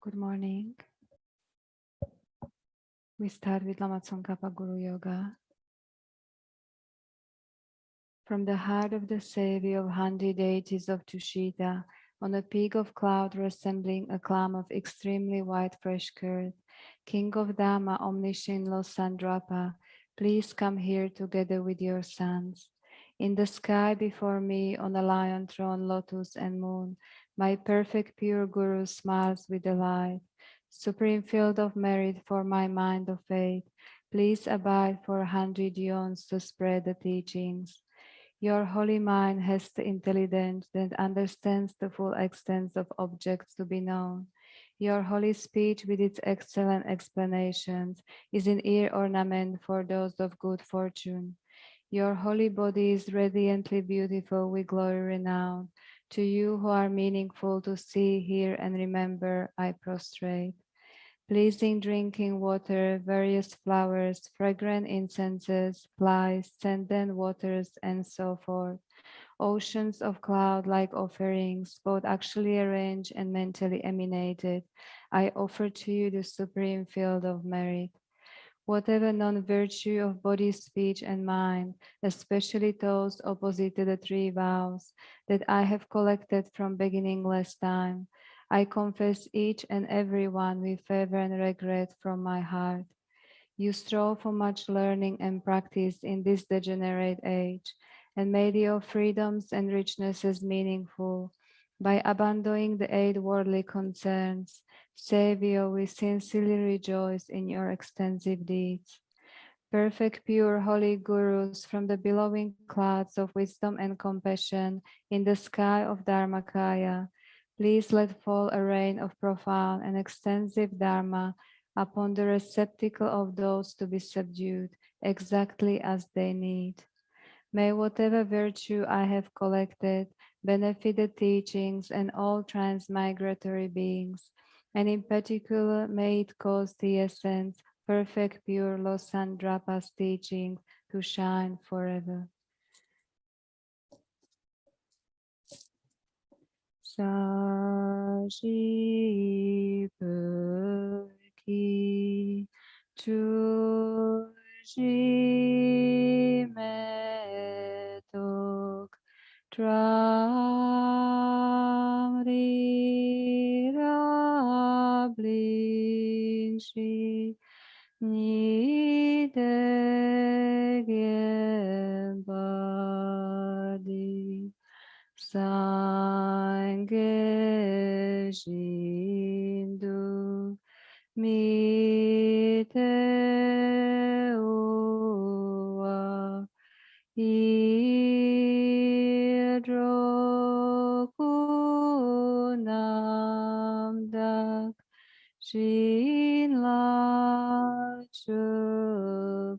Good morning. We start with Lama Tsongkhapa Guru Yoga. From the heart of the Savior of 100 deities of Tushita, on a peak of cloud resembling a clam of extremely white fresh curd, King of Dhamma, omniscient Losandrapa, please come here together with your sons. In the sky before me, on a lion throne, lotus and moon, my perfect pure Guru smiles with delight. Supreme field of merit for my mind of faith, please abide for 100 eons to spread the teachings. Your holy mind has the intelligence that understands the full extent of objects to be known. Your holy speech with its excellent explanations is an ear ornament for those of good fortune. Your holy body is radiantly beautiful with glory renowned. To you who are meaningful to see, hear, and remember, I prostrate. Pleasing drinking water, various flowers, fragrant incenses, flies, scented waters, and so forth. Oceans of cloud-like offerings, both actually arranged and mentally emanated. I offer to you the supreme field of merit. Whatever non-virtue of body, speech, and mind, especially those opposite to the three vows that I have collected from beginningless time, I confess each and every one with fervor and regret from my heart. You strove for much learning and practice in this degenerate age, and made your freedoms and richnesses meaningful by abandoning the 8 worldly concerns. Savior, we sincerely rejoice in your extensive deeds. Perfect, pure, holy gurus from the billowing clouds of wisdom and compassion in the sky of Dharmakaya, please let fall a rain of profound and extensive Dharma upon the receptacle of those to be subdued, exactly as they need. May whatever virtue I have collected benefit the teachings and all transmigratory beings, and in particular may it cause the essence, perfect, pure Losandrapa's teachings to shine forever. Sajipaki Chujimetok Tramrirablinshi Nidegembadi Sange Jindu Miteua Idrokunamdak Shinla Chupasho.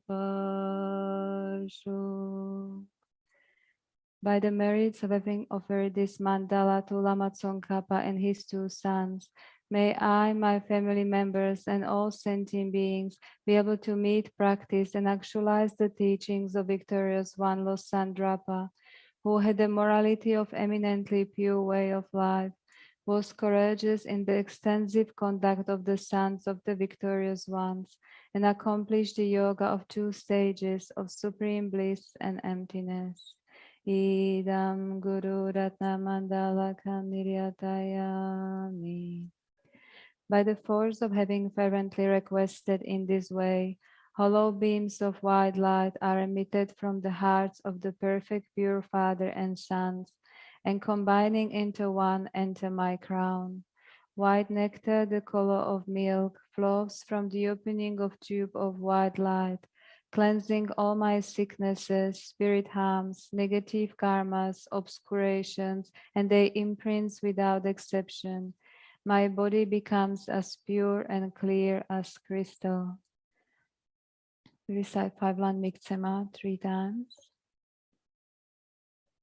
By the merits of having offered this mandala to Lama Tsongkhapa and his 2 sons, may I, my family members, and all sentient beings be able to meet, practice, and actualize the teachings of victorious One Losandrapa, who had the morality of eminently pure way of life, was courageous in the extensive conduct of the sons of the victorious ones, and accomplished the yoga of 2 stages of supreme bliss and emptiness. Idam Guru Ratna Mandala Niryatayami. By the force of having fervently requested in this way, hollow beams of white light are emitted from the hearts of the perfect pure Father and Sons, and combining into one enter my crown. White nectar, the color of milk, flows from the opening of tube of white light, cleansing all my sicknesses, spirit harms, negative karmas, obscurations, and their imprints without exception. My body becomes as pure and clear as crystal. We recite 5-1 Miktsema 3 times.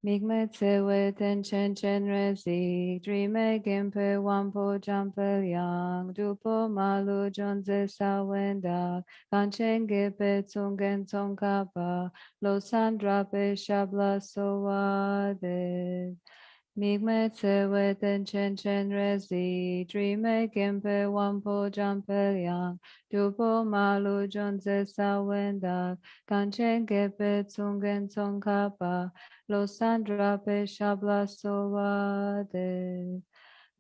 Migme tsewe ten chen chen rezi, drime gimpe wampo jampel yang, dupo malu jonze sawenda, kanchen gepe tsungen tsongkapa, lo sandrape shabla soade. Migme tsewe ten chen chen rezi, dreame gempe wampo jampe yang, dupo malu jonze sawenda, kanchen gepe tsungen tsongkapa, lo sandra pe shabla soade.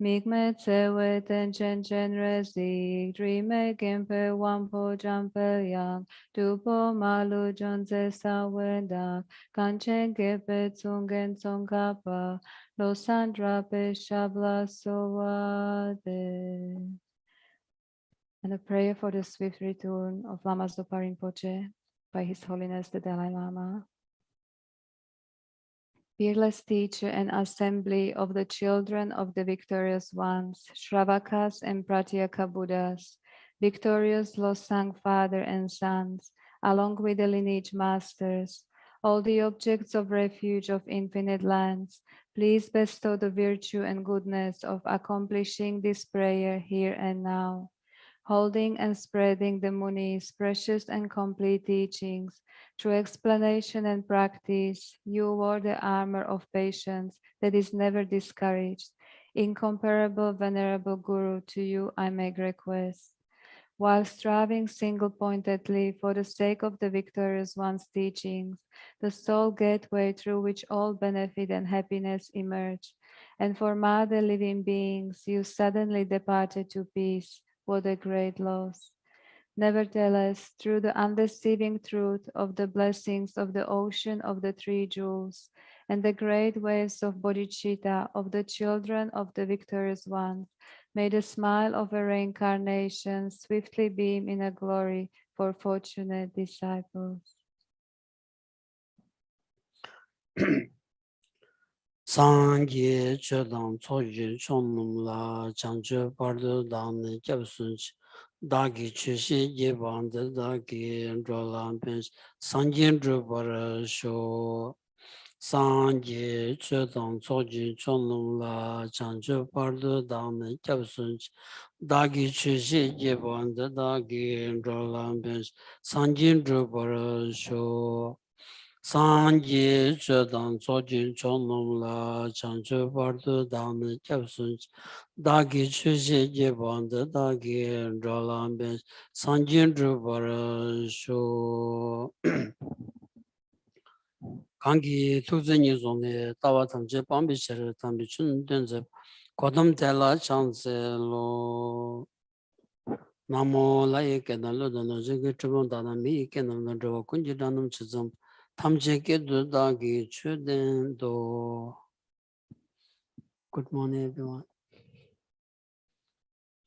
Migme tsewe ten chen chen rezi, dreame gempe wampo jampe yang, dupo malu jonze sawenda, kanchen gepe tsungen tsongkapa, Lo Sandra Peshabla Soade. And a prayer for the swift return of Lama Zopa Rinpoche by His Holiness the Dalai Lama. Fearless teacher and assembly of the children of the victorious ones, Shravakas and Pratyeka Buddhas, victorious Losang father and sons, along with the lineage masters, all the objects of refuge of infinite lands, please bestow the virtue and goodness of accomplishing this prayer here and now. Holding and spreading the Muni's precious and complete teachings, through explanation and practice, you wore the armor of patience that is never discouraged. Incomparable, venerable Guru, to you I make request. While striving single-pointedly for the sake of the victorious one's teachings, the sole gateway through which all benefit and happiness emerge, and for mother living beings, you suddenly departed to peace. What a great loss! Nevertheless, through the undeceiving truth of the blessings of the ocean of the three jewels and the great waves of bodhicitta of the children of the victorious ones, may the smile of a reincarnation swiftly beam in a glory for fortunate disciples. Sangye Chodang Tsoji Chonum La Changche Pardo Dan Kyabsunch Dagi Chushi Yeban Dagi Roland Pens Sangye Drupara Sho Sangye Chodang Tsoji Chonum La Changche Pardo Dan Kyabsunch Dagi Chushi Yeban Dagi Roland Pens Sangye Drupara Sho Sangye Zedang Zojin Chonum La Changche Bardo Dame Kyabsun Dagi Chushi Jebanda Dagi Roland Ben Sanjin Drubara Sho Kangi Tuzini Zone Tawa Tamche Pambi Shere Tambi Chun Denze Kodam Tela Changse Lo Namo Laye Kedan Lodano Zige Tribun Dana Mi Kenan Nadro Kunji Danum Chizam Good morning, everyone.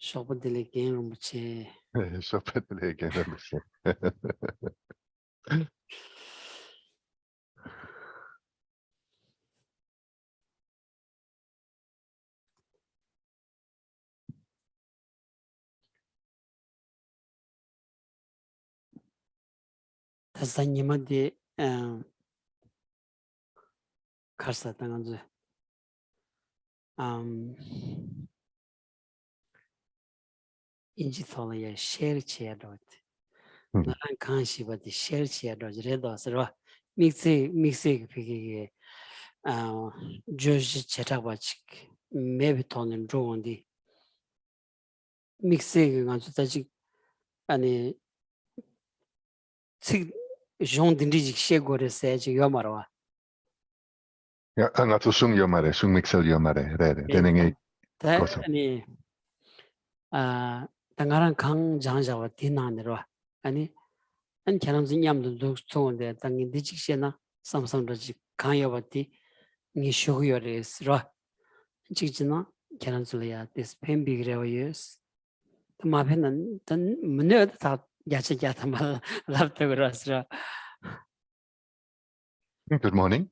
Shobadili again, Rumche. Shobadili again, Rumche. That's the name of the Karsa Tanganzu. Injitholia share chair dot. Naran Kanshi, but the share chair dot redos, mixing piggy, George Chetawachik, maybe ton and draw on the mixing on Sutaji and Jean Dindijik Shegore said Yomara. Ja, nato sung Yomare, sung Mixel Yomare, Rening. Any Tangaran Kang Janja Tinanero, any and Canons in Yam the stone there, Tangin Dijixena, some Kayavati, Nishoyor is Ra Chichina, Canonsulia, this pen big years. The Mapen and then Munir thought Yachatamal love the Rasra. Good morning.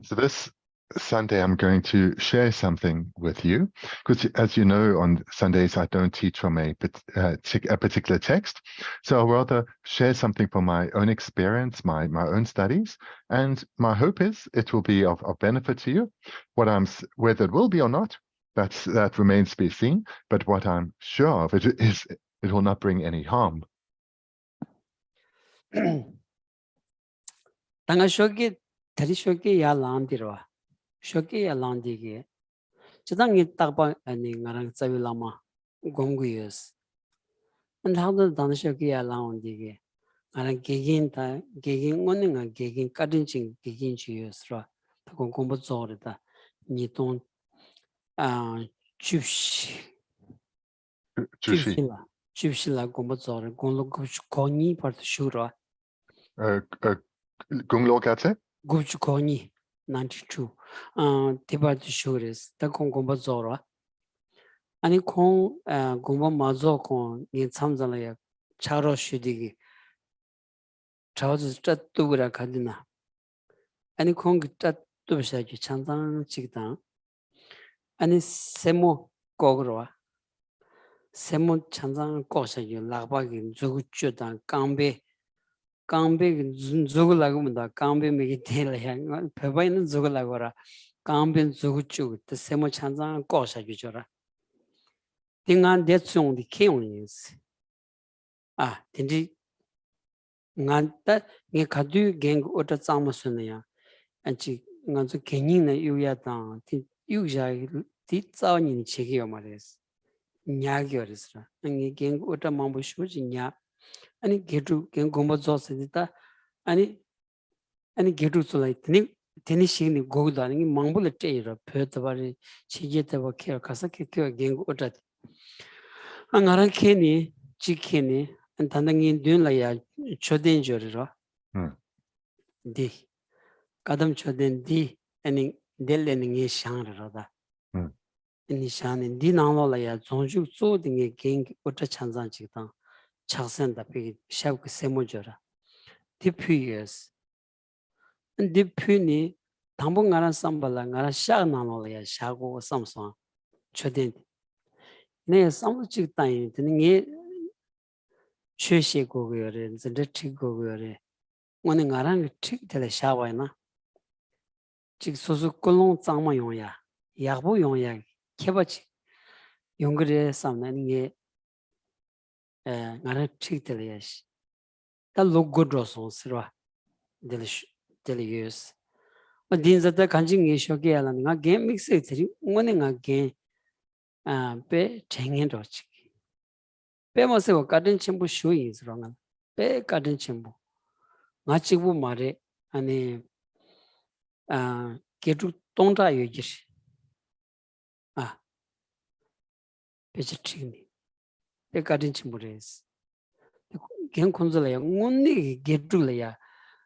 So this Sunday, I'm going to share something with you because, as you know, on Sundays, I don't teach from a particular text. So I'll rather share something from my own experience, my own studies. And my hope is it will be of benefit to you. Whether it will be or not, that remains to be seen. But what I'm sure of it will not bring any harm. Tangashoki, Tarishoki Yalandira. shoki alandige chidangi tagba ani ngarang chavilama gonguyus and how the dan shoki alandige ngarang gegin ngoninga gegin kadinching gegin chiyusra takon kombo zorida ni ton chupshi Jushi. chupshila kombo zor gonglo koni part shura Gunglo Gatse? Guch Koni 92 Tibat Shuris, the Kongomba Zora. Ani Kong Gumba Mazo Kong in Samzalaya Charo Shudigi Trousers Tatubra Kadina. Ani Kong Tatubshaki Chantan Chigdan. Ani Semo Gogro Semo Chantan Koshayu Labagi Zuguchudan Gambe. Kambe Zugulagunda, Kambe Megitela, Pevain Zugulagora, Kambe Zuguchu, the Semo Chanzan Gosha Gijora. Dingan Detsung, the king is. Tindi Nanta Nikadu gang Ota Samasunia, and she Nanzu Kenina Uya down, Uja, Titsao in Chigio Maris, Nyagorisra, and gang Ota Mambu Shujinya, and get to Gengomba Zosita. Ani getu sulai tini shini gogda ni mangbula teira pötabari chijeta kera kasa kyo gengu otat angara keni chikeni antandangin dun la ya choden jorira di kadam choden di ani delle ni shangra da ni shan di nanglo la ya zonju zo dinge geng otat chanzan chigdan chaksen da pe shab ke semo jora di puyes di puni tambo ngara sambala ngara sha nalo ya shago samsong choden ne samlo chik tai ni chöshe go gore zende tik go gore ngone ngara ngi tik tele shawa na chik sosu kolong tsangma yong ya yagbo yong ya keba chi yongre samna ni ngara tik tele ya shi ta logo droson sirwa dele yus dinzata kanjing nge shoke ala nga game mix tiri ngone nga game pe chengen ro chi pe mo se ko kadin chimbu shu yin so nga pe kadin chimbu nga chibu mare ane ketu tongta yu ji pe chini pe kadin chimbu res gen kunzala ya ngone getu la ya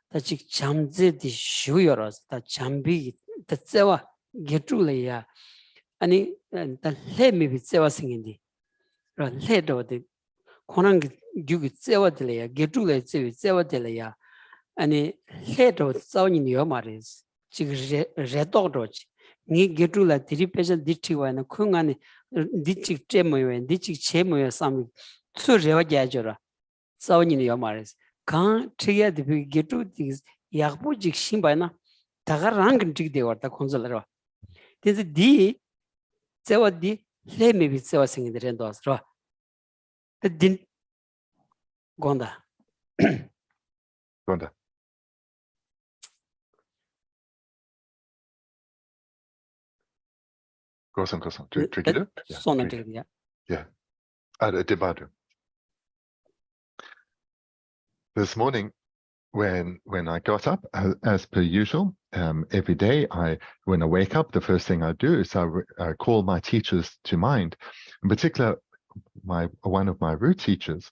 ta chik chamze di shu yoros ta chambi ta tsewa getu la ya 아니 다 레미비 세와 생긴디 레도데 코난 규기 세와들이야 게줄레 세와들이야 아니 레도 싸우니요 말이스 지금 레도도지 니 게줄라 디리페션 디티와나 쿵안에 디치 제모요 디치 제모요 삼 수레와 자줘라 싸우니요 말이스 간 트야디 게주 디스 야부직 심바나 다가랑 틱 되었다 콘솔러 데스 디 세워디 레미비 세워 생기들은 도스로 딘 gonda Gosan. Drink it up? Yeah. Yeah. Debado. This morning, when I got up, as per usual, every day, when I wake up, the first thing I do is I call my teachers to mind. In particular, one of my root teachers,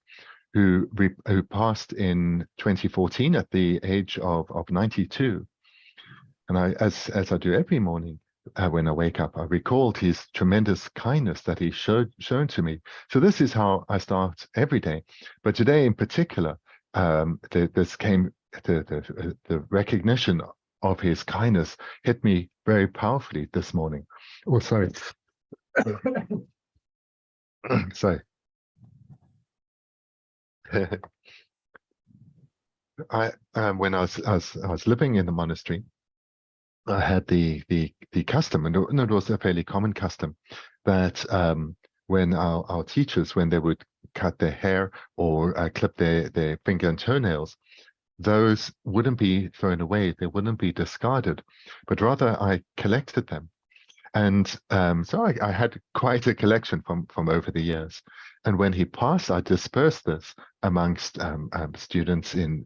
who passed in 2014 at the age of 92. And as I do every morning, when I wake up, I recalled his tremendous kindness that he shown to me. So this is how I start every day. But today, in particular, this came the recognition of his kindness hit me very powerfully this morning. Oh, sorry. Sorry. When I was living in the monastery, I had the custom, and it was a fairly common custom, that when our teachers, when they would cut their hair or clip their finger and toenails, those wouldn't be thrown away, they wouldn't be discarded, but rather I collected them. And so I had quite a collection from over the years. And when he passed, I dispersed this amongst students in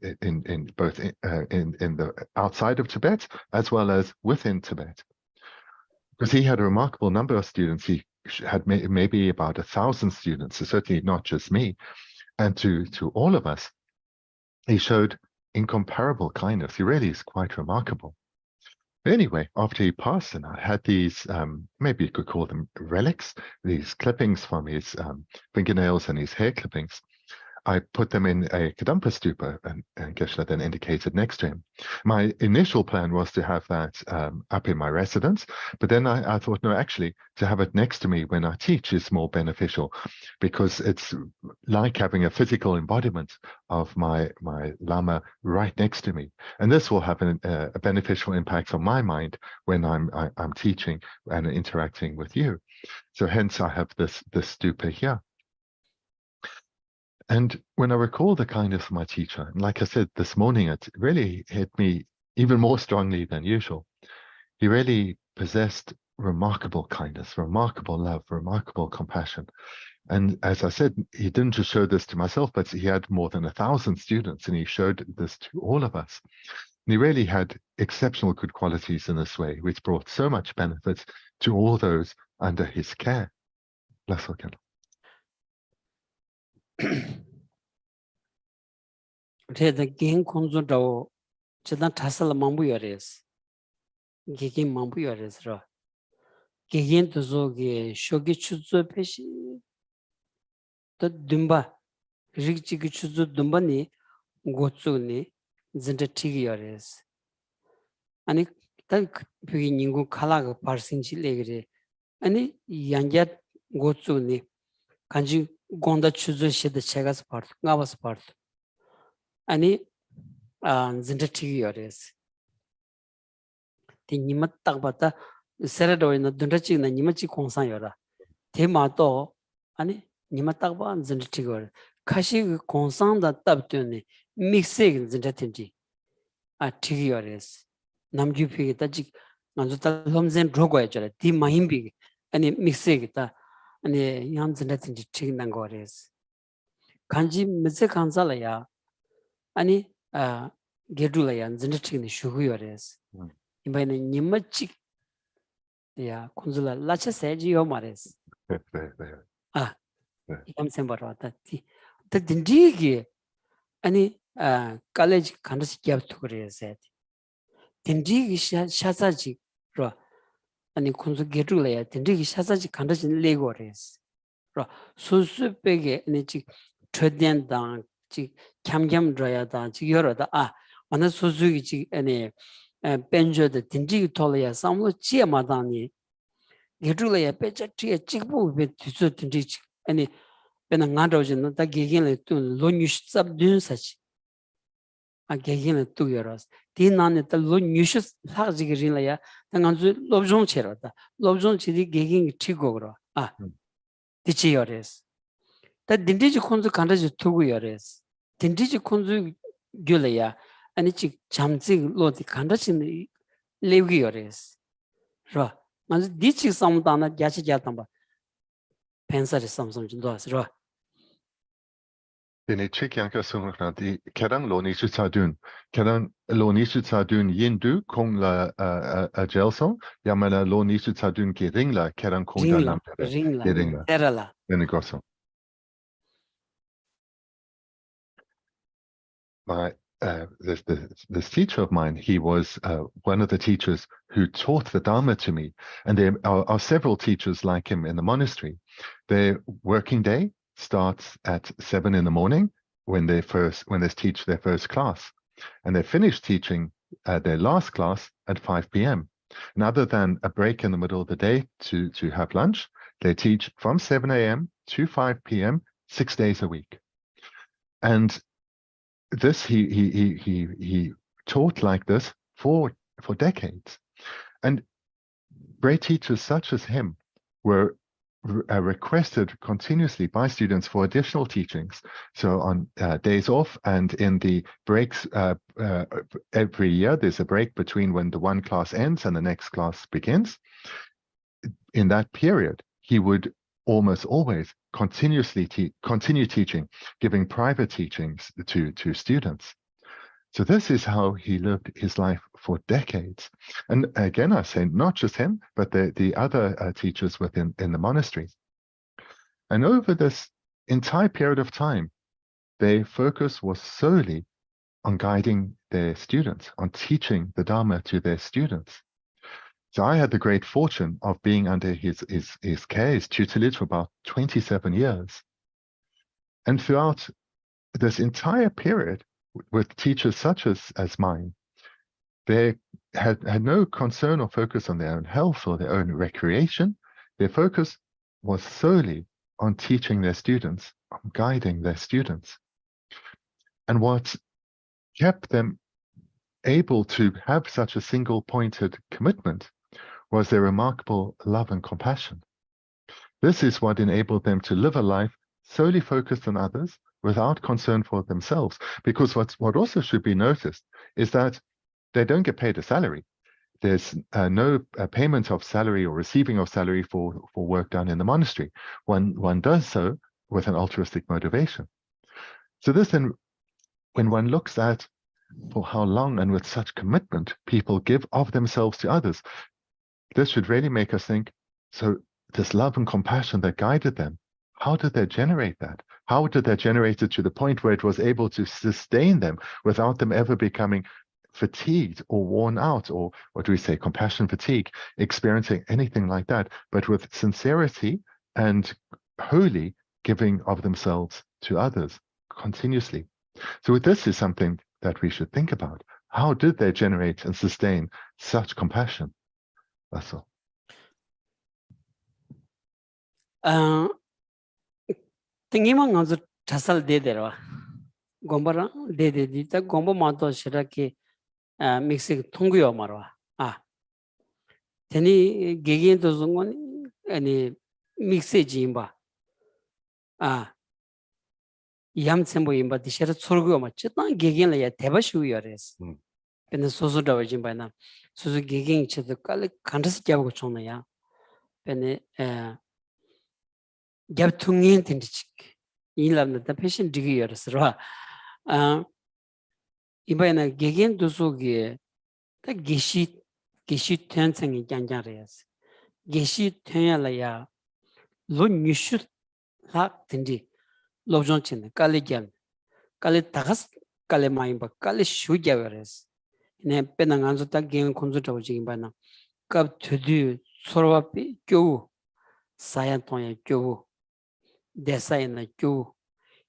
both in the outside of Tibet as well as within Tibet, because he had a remarkable number of students. He had maybe about 1,000 students, so certainly not just me. And to all of us, he showed incomparable kindness. He really is quite remarkable. Anyway, after he passed, and I had these, maybe you could call them relics, these clippings from his fingernails and his hair clippings. I put them in a Kadampa stupa, and Geshe then indicated next to him. My initial plan was to have that up in my residence, but then I thought, no, actually, to have it next to me when I teach is more beneficial, because it's like having a physical embodiment of my Lama right next to me. And this will have a beneficial impact on my mind when I'm teaching and interacting with you. So hence I have this stupa here. And when I recall the kindness of my teacher, and like I said this morning, it really hit me even more strongly than usual. He really possessed remarkable kindness, remarkable love, remarkable compassion. And as I said, he didn't just show this to myself, but he had more than 1,000 students, and he showed this to all of us. And he really had exceptional good qualities in this way, which brought so much benefit to all those under his care. Bless you. The game conzo Chidan Tassel Mambuyares. Gigin Mambuyares ra. Gigin to Zogi, Shogi Chuzo Peshi. The Dumba. Rikchi Chuzo Dumbani, Gotsuni, Zinta Tigiares. And it Piningu Kalaga parsing Chilegre. And Yanjat Gotsuni. Kanji Gonda Chuzo shed the Chagas part, Gavas part. And Zinta Tigiares. The Nimat Tagbata, Serado in the Dundachi and Nimachi Consayora. Temato, and Nimatagba and Zintigur. Kashi Consan that Tabtuni, mixing Zintatinji. At Tigiores. Namjupi, Tajik, Nanzuta Homzen Drogoja, Ti Mahimbi, and it mixing and a young Zintatinji Chingangores. Kanji Mizekanzalaya, Ani Gedulaya and Zintatin Shugures. By the Nimachi, yeah, Kunzula Lacha Sergio Mares. Yam Sembarata. The Dindigi, any college candidacy gap to said. Dindigi Shazaji, Ra, and Kunzu Gedulaya, Dindigi Shazaji candidacy in Legores. Ra, Susu Pege, and a chick, Tredian down, chick, Camjam Draya down, Chiyorada, on the Suzuki, and Benjo the Dindigi Tolia, some Chia Madani. Gedulaya Pecha Tia Chickbo with Tindich, any Penangadrogen, that Gigin to Lunish subdue such. A Gigin 2 euros. Tinan at the Lunishus Hazigilaya, Tanganzu Lobjon Cherata, Lobjon Chidi Gigin Tigoro. Tichiores. That Dindiji Konzu Kandaji 2 euros. Dindiji Konzu Gulaya, and it's Chamzi Lodi Kandachin Legiores. Ra. Dichi Samdana Jachi Jatamba. Pensar is something to us. Ra. In a chick yanka sungna di Kerang lo nishu tsadun. Kerang lo nishu tsadun yindu kong la a gelson. Yamana lo nishu tsadun ki ringla Kerang kong da lampere. Ringla. Terala. Benegoso. My this teacher of mine, he was one of the teachers who taught the Dharma to me. And there are several teachers like him in the monastery. Their working day starts at 7 in the morning when they teach their first class, and they finish teaching their last class at 5 p.m. And other than a break in the middle of the day to have lunch, they teach from 7 a.m. to 5 p.m. 6 days a week. And this he taught like this for decades. And great teachers such as him were requested continuously by students for additional teachings. So on days off and in the breaks, every year there's a break between when the one class ends and the next class begins. In that period, he would almost always continue teaching, giving private teachings to students. So this is how he lived his life for decades. And again, I say not just him, but the other teachers within the monastery. And over this entire period of time, their focus was solely on guiding their students, on teaching the Dharma to their students. So I had the great fortune of being under his care, his tutelage for about 27 years. And throughout this entire period, with teachers such as mine, they had no concern or focus on their own health or their own recreation. Their focus was solely on teaching their students, on guiding their students. And what kept them able to have such a single-pointed commitment was their remarkable love and compassion. This is what enabled them to live a life solely focused on others without concern for themselves. Because what also should be noticed is that they don't get paid a salary. There's no payment of salary or receiving of salary for work done in the monastery. One does so with an altruistic motivation. So this then, when one looks at for how long and with such commitment people give of themselves to others, this should really make us think, so this love and compassion that guided them, how did they generate that? How did they generate it to the point where it was able to sustain them without them ever becoming fatigued or worn out, or what do we say, compassion fatigue, experiencing anything like that, but with sincerity and wholly giving of themselves to others continuously. So this is something that we should think about. How did they generate and sustain such compassion? That's all. 땡기만 가서 자살 되더라. 공부랑 되되디다 공부 마도 시작이 믹스 통구요 말아. 되니 개개인도 중간 아니 믹스지 임바. 이함sem보 임바 디셔 소르고 맞지? 난 개개인이야 대바시우여레스. 근데 소소다 버진바나 소소 개개인 쳐도 깔 간다스 잡고 좋나야. 근데 겹퉁인 텐디치. 이람다 패션 디기여스라. 이번에 개개인 도속에 다 게시 텐생이 장장레스. 게시 텐야라야 론뉴슈 학 텐디 로존친 깔리견 깔리 다가스 깔리 마임바 깔리 슈게버레스. 네 페낭안조 딱 개인 콘조타고 지금바나 갑 드디 소로와피 교 사얀통에 교 대사이나 교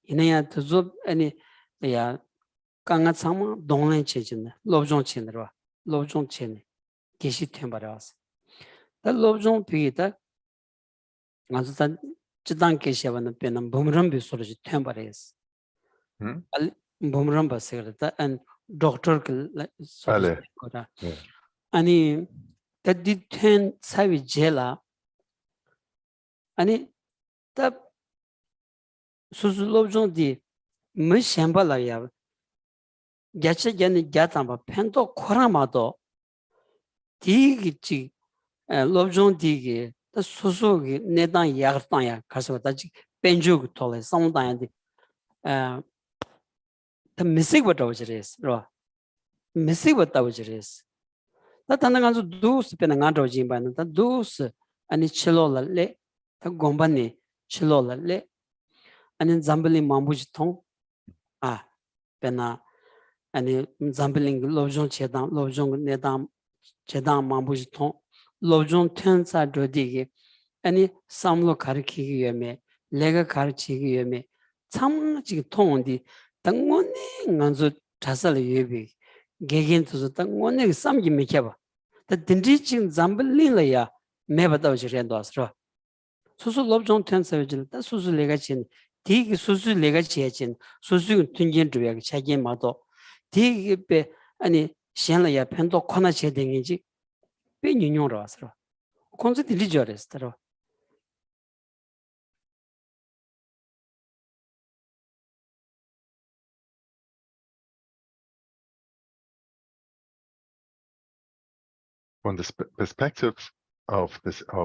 이내야 드조 아니 야 강가 상마 동네 체진 로종 체너와 로종 체네 게시 템바라스 다 로종 비다 아주단 지단 게시하는 배는 범람 비소르지 템바레스 알 범람 바세르다 안 doctor 소리 거다 아니 다디 텐 사비 젤라 아니 다 수수 로종디 뭐 셴발라야 야채견이 야탐바 펜도 코라마도 디기지 로종 디기 또 소소기 내단 야르탄야 가서 다지 벤주고 톨레 상단데 더 미식부터 오지레스 로 미식부터 오지레스 다 단단간서 두스 페나 간도 짐바는 다 두스 아니 칠로라레 다 곰바니 칠로라레 아니 잠블리 마무지 통 페나 아니 잠블링 로종 체당 로종 내담 체당 마무지 통 로종 텐사 도디게 아니 삼로 가르치기 위해 내가 가르치기 위해 참지 통원디 당원이 간서 자살 예비 개겐도서 당원이 삼기 메켜봐 다 딘디진 잠블링라야 매바다 지렌도스로 수수 로종 텐사를 다 수수 내가 진 디기 수수 내가 지진 수수 튼진 주야 자기 마도 디게 아니 시안라야 펜도 코나 제댕이지 베니뇽으로 왔어 콘셉트 리저레스로 from the perspective of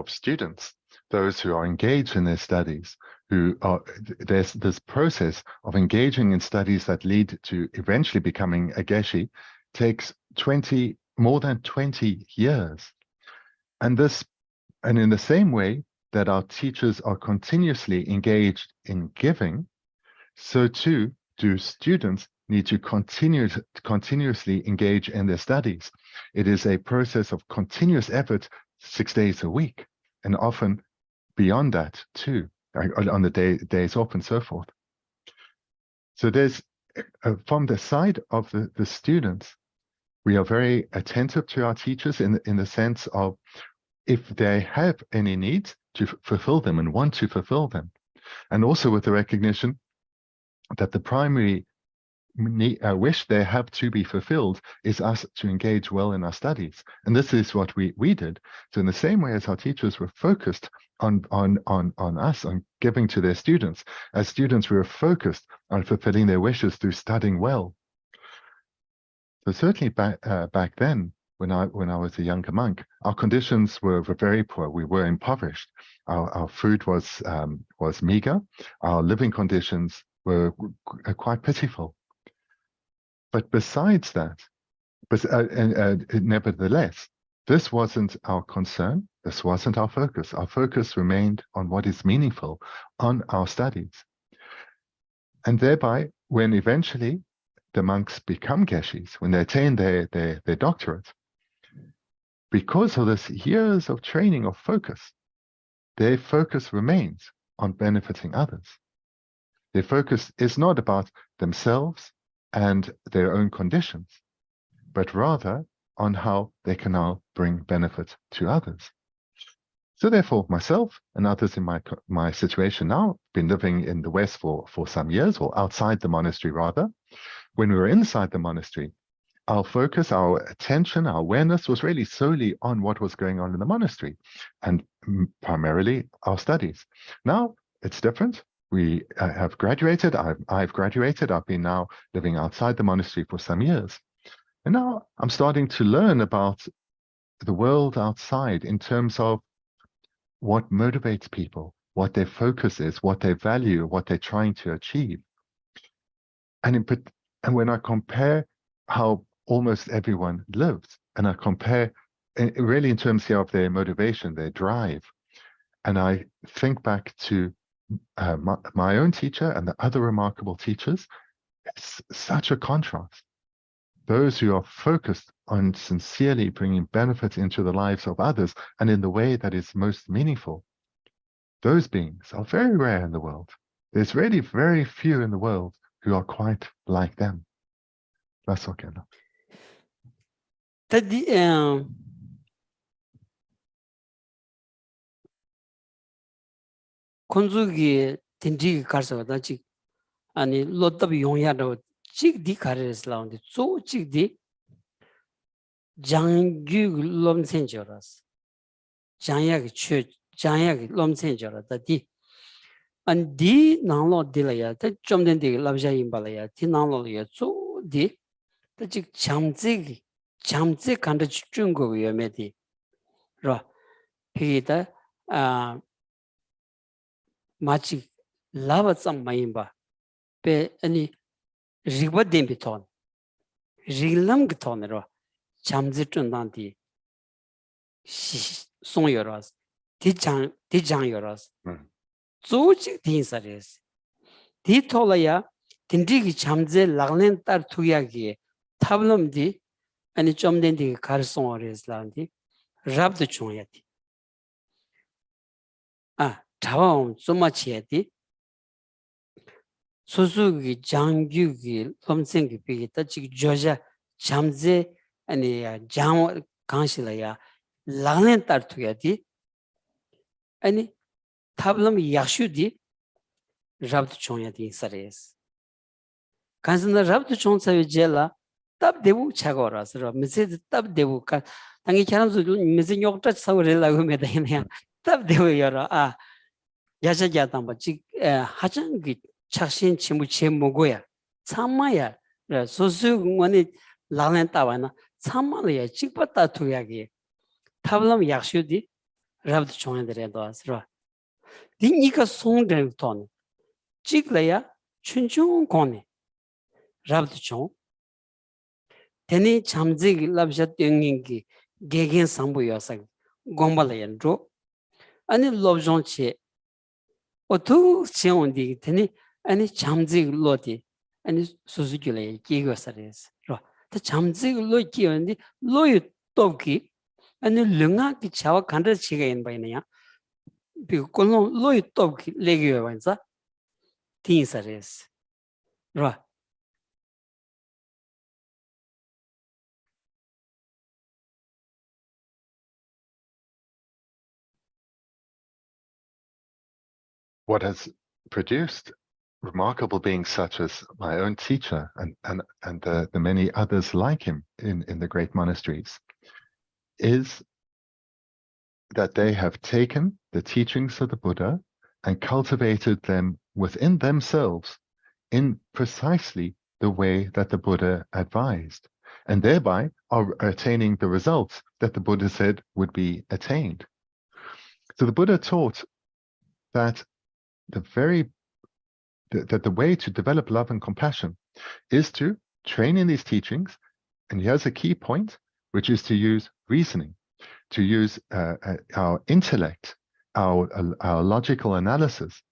students, those who are engaged in their studies, who are there's this process of engaging in studies that lead to eventually becoming a Geshe takes more than 20 years. And in the same way that our teachers are continuously engaged in giving, so too do students need to continuously engage in their studies. It is a process of continuous effort 6 days a week, and often beyond that too, on the days off and so forth. So there's, from the side of the students, we are very attentive to our teachers in the sense of if they have any needs to fulfill them and want to fulfill them. And also with the recognition that the primary wish they have to be fulfilled is us to engage well in our studies. And this is what we did. So in the same way as our teachers were focused on us, on giving to their students, as students we were focused on fulfilling their wishes through studying well. So certainly back then, when I was a younger monk, our conditions were very poor. We were impoverished. Our food was meager. Our living conditions were quite pitiful. But besides that, nevertheless, this wasn't our concern. This wasn't our focus. Our focus remained on what is meaningful, on our studies. And thereby, when eventually the monks become Geshes, when they attain their doctorate, because of this years of training of focus, their focus remains on benefiting others. Their focus is not about themselves and their own conditions, but rather on how they can now bring benefit to others. So therefore, myself and others in my situation now, been living in the West for some years, or outside the monastery rather. When we were inside the monastery, our focus, our attention, our awareness was really solely on what was going on in the monastery, and primarily our studies. Now it's different. We have graduated. I've graduated. I've been now living outside the monastery for some years. And now I'm starting to learn about the world outside in terms of what motivates people, what their focus is, what they value, what they're trying to achieve. And when I compare how almost everyone lives, and I compare really in terms here of their motivation, their drive, and I think back to my own teacher and the other remarkable teachers, it's such a contrast. Those who are focused on sincerely bringing benefit into the lives of others and in the way that is most meaningful, those beings are very rare in the world. There's really very few in the world who are quite like them. That's okay. konzugi tindigi karsa da chik ani lotab yongya do chik di kares launde so chik di jangyu lomsen joras jangya gi lomsen jora da di an di nanglo dilaya ta chomden de labja imbalaya ti nanglo ya so di ta chik chamze kanda chungo yome di ro pida 마치 라바쌈 마임바 베 아니 리바뎀 비톤 릴람 기톤으로 잠즈튼단디 송여라스 디장여라스 조직 딘사레스 디톨라야 딘디기 잠제 락렌 딸 투야기 타블럼디 아니 좀된디 가르송어레스란디 랍드 총야디 자원 소마치에디 소수기 장규기 롬생기 비기다 지 조자 잠제 아니 장 강실이야 랑렌 따르투야디 아니 타블럼 야슈디 랍드 총야디 사레스 간스나 랍드 총사위 젤라 답데부 차고라서 미세 답데부 까 당이 차람서 미세 욕자 사고rel라고 메다이냐 답데부 여러 야자자당 뭐지 하장기 착신 침무 제목고야 참마야 소수원이 라렌 따와나 참마야 찍봤다 투야기 tablam yakshudi rabd chongdere doasro. Dinika songdre ton. Jiglaya chunchung kone. Rabd chong. Teni chamzig labjat yungingi gegen sambu yasak gombalayan dro. Ani lobjong che. Otu cheondi teni ani chamzig loti. Ani suzugulaya gigo sares. The chamzig lo kiondi loyu toki. Ani lunga ki chawa kandra chiga in by naya. Because loy top legio vanza tinsares. Ra. What has produced remarkable beings such as my own teacher and the many others like him in the great monasteries is that they have taken the teachings of the Buddha and cultivated them within themselves in precisely the way that the Buddha advised, and thereby are attaining the results that the Buddha said would be attained. So the Buddha taught that the way to develop love and compassion is to train in these teachings, and here's a key point, which is to use reasoning, to use our intellect, our logical analysis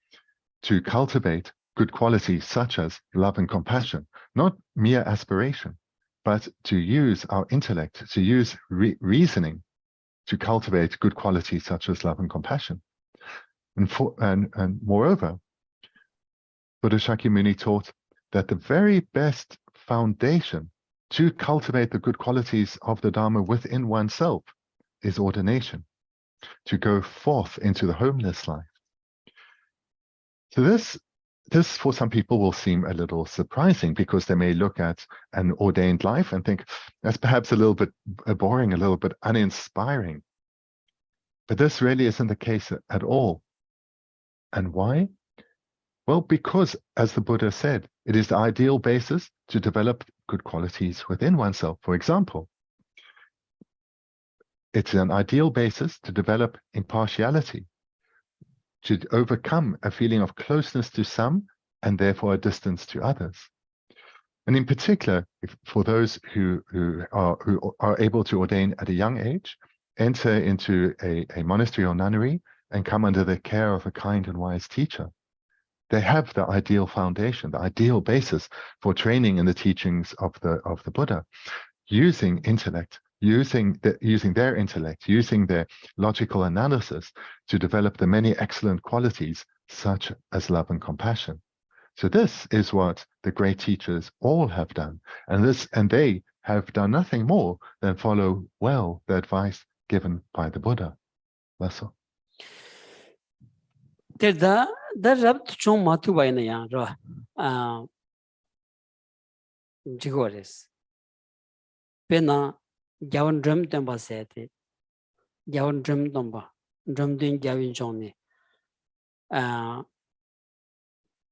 to cultivate good qualities such as love and compassion, not mere aspiration, but to use our intellect, to use reasoning to cultivate good qualities such as love and compassion. And moreover, Buddha Shakyamuni taught that the very best foundation to cultivate the good qualities of the Dharma within oneself is ordination, to go forth into the homeless life. So this for some people will seem a little surprising because they may look at an ordained life and think that's perhaps a little bit boring, a little bit uninspiring. But this really isn't the case at all. And why? Well, because, as the Buddha said, it is the ideal basis to develop good qualities within oneself. For example, it's an ideal basis to develop impartiality, to overcome a feeling of closeness to some and therefore a distance to others. And in particular, for those who are able to ordain at a young age, enter into a monastery or nunnery and come under the care of a kind and wise teacher, they have the ideal foundation, the ideal basis for training in the teachings of the Buddha, using intellect, using their intellect, using their logical analysis to develop the many excellent qualities such as love and compassion. So this is what the great teachers all have done, and they have done nothing more than follow well the advice given by the Buddha. That's all. The rab chong matu by na ra. Jigores. Pena Javan drum temba sete. Javan drum tomba. Drum doing Javin Johnny.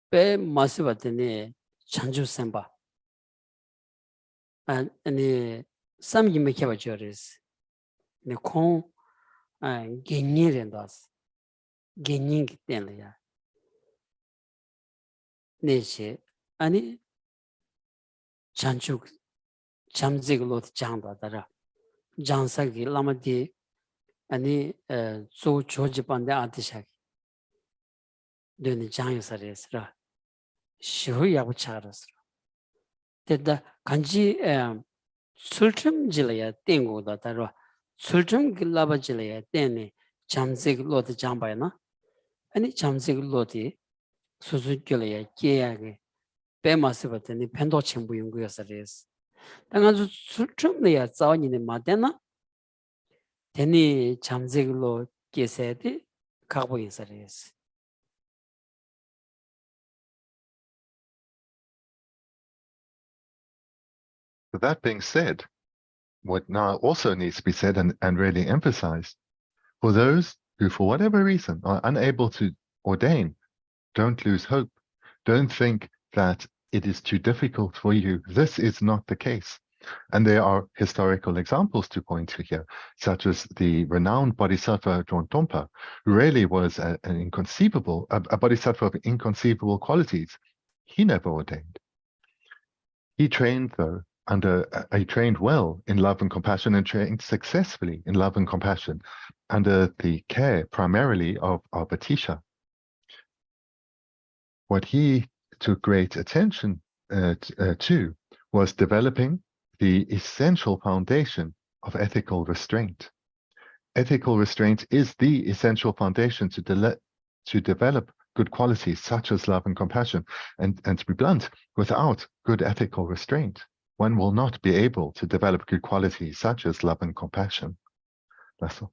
Pe Masivatene Chanju Semba. And some you make a juries. The con Genir does. Gening Delia. Nature. Ani Chanchuk Chamzig lot Jamba Dara. Jansagi Lamadi. Ani so Chojipan the Antishak. Doing the Jansares. Shuyacharas. That the Kanji Tsultrim Jilaya Tingo da Tara. Tsultrim Gilaba Jilaya, then Chamzig Lot Jambaina. Any Chamzig Loti, Suzukilaya, Kiagi, Bemasivat, and the Pendochim Bungusares. Tangazu Tsultrim Lea Zaw in the Madena. Teni Chamzig Lot Gesedi, Carboinsares. So that being said, what now also needs to be said and really emphasized, for those who, for whatever reason, are unable to ordain, don't lose hope. Don't think that it is too difficult for you. This is not the case. And there are historical examples to point to here, such as the renowned Bodhisattva Drontompa, who really was a Bodhisattva of inconceivable qualities. He never ordained. He trained, though, he trained well in love and compassion and trained successfully in love and compassion under the care primarily of Batisha. What he took great attention to was developing the essential foundation of ethical restraint. Ethical restraint is the essential foundation to develop good qualities such as love and compassion. And to be blunt, without good ethical restraint, one will not be able to develop good qualities such as love and compassion. That's all.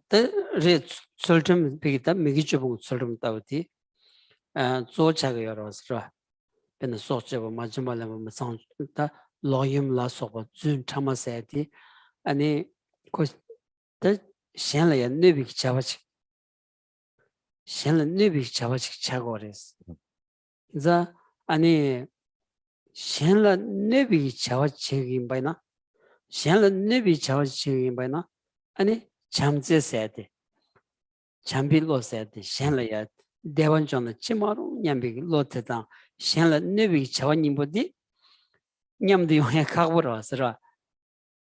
Tsultrim pigita migichubung Tsultrim tauti zochaga yorosra ben socheba majmalama masang ta loyim la soba zun chama sayati ani ko ta shenla ya nebi chabachi shenla nebi chabachi chagores za ani shenla nebi chabachi baina shenla nebi chabachi baina ani chamze sayati chambi lo sayati shenla ya dewan chona chimaru nyambi lo teta shenla nebi chawanyimbo nyamdi yoya kagbura asra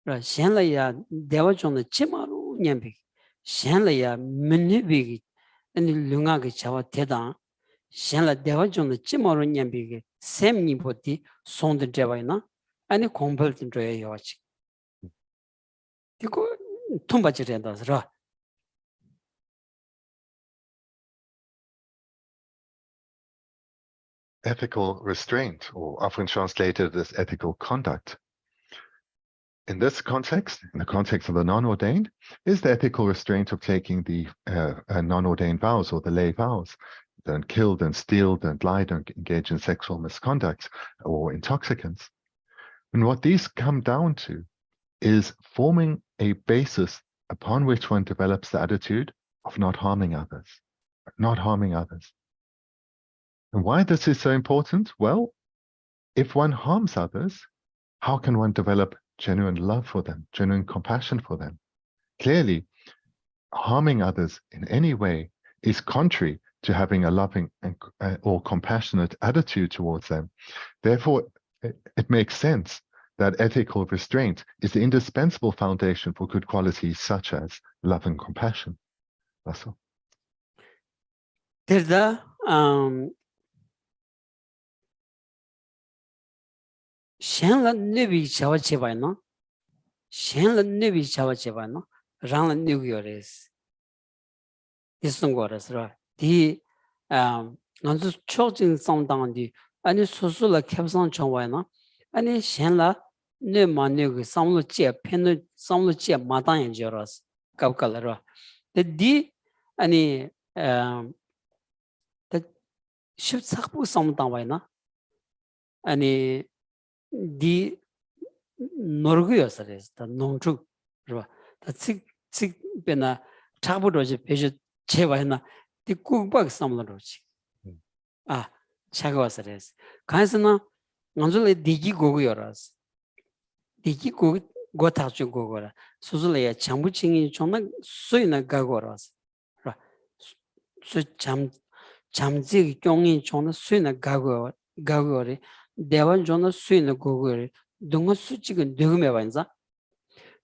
shenla ya dewan chona chimaru nyambi shenla ya mnebi ani lunga ge chawa teta shenla dewan chona chimaru nyambi sem nyimbo di sonde dewaina ani kongbal tindoya yawachi diko tumba jirenda asra. Ethical restraint, or often translated as ethical conduct. In this context, in the context of the non-ordained, is the ethical restraint of taking the non-ordained vows or the lay vows. Don't kill, don't steal, don't lie, don't engage in sexual misconduct or intoxicants. And what these come down to is forming a basis upon which one develops the attitude of not harming others, not harming others. And why this is so important? Well, if one harms others, how can one develop genuine love for them, genuine compassion for them? Clearly, harming others in any way is contrary to having a loving or compassionate attitude towards them. Therefore, it makes sense that ethical restraint is the indispensable foundation for good qualities such as love and compassion. That's all. Shenla nebi chawa chebayna, shenla nebi chawa chebayna, rangla nebi yores. Isungores, right? The nanzu chokjing samdang di, ani susula kepsang chongwayna, ani shenla ne ma nebi samlu che, penu samlu che matang yan joros, kapkala, right? The di, ani the ship sakpu samdang wayna, ani di norguyosres the nongchu right the sik bena chaburoji peje chewayna di kukbak samlaroji chagwasres kaisna nganjule digi goguyoras digi gotachu gogora suzule ya chambuchingi chona suina gagoras right su chamji kyongi chona suina gagore 대원 존의 수인의 고거를 동어 수직은 되게 반자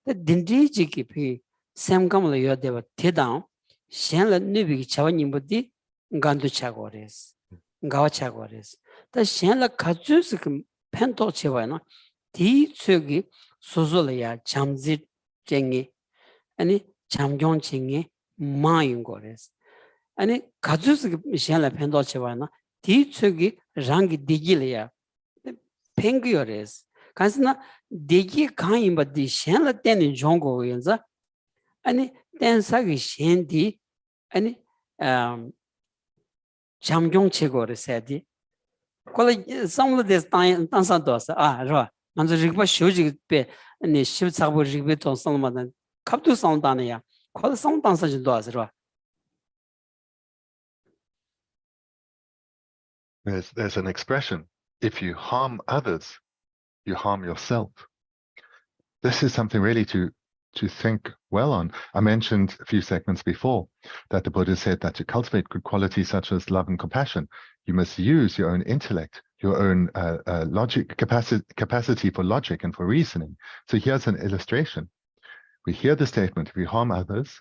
딘디지기 피 샘감을 해야 되바 대당 셴라 느비기 차원님부디 간도 차고레스 가와 차고레스 다 셴라 가주스 그 펜토 채와나 디 쪽이 소소려야 잠지 쟁이 아니 잠경쟁이 마인 거레스 아니 가주스 그 셴라 펜토 채와나 디 쪽이 랑기 디길이야 Penguins. Kasna degi kain but the shenla ten in jongo yenza. Any tensagi shendi any chamgyong chegor said. Some of this time dansados ra. And the rigba shoji be and the ship sabu rigbit on Solomon. Come to Soundania. Call some dancers does ra. There's an expression. If you harm others, you harm yourself. This is something really to think well on. I mentioned a few segments before that the Buddha said that to cultivate good qualities such as love and compassion, you must use your own intellect, your own logic capacity for logic and for reasoning. So here's an illustration. We hear the statement, if we harm others,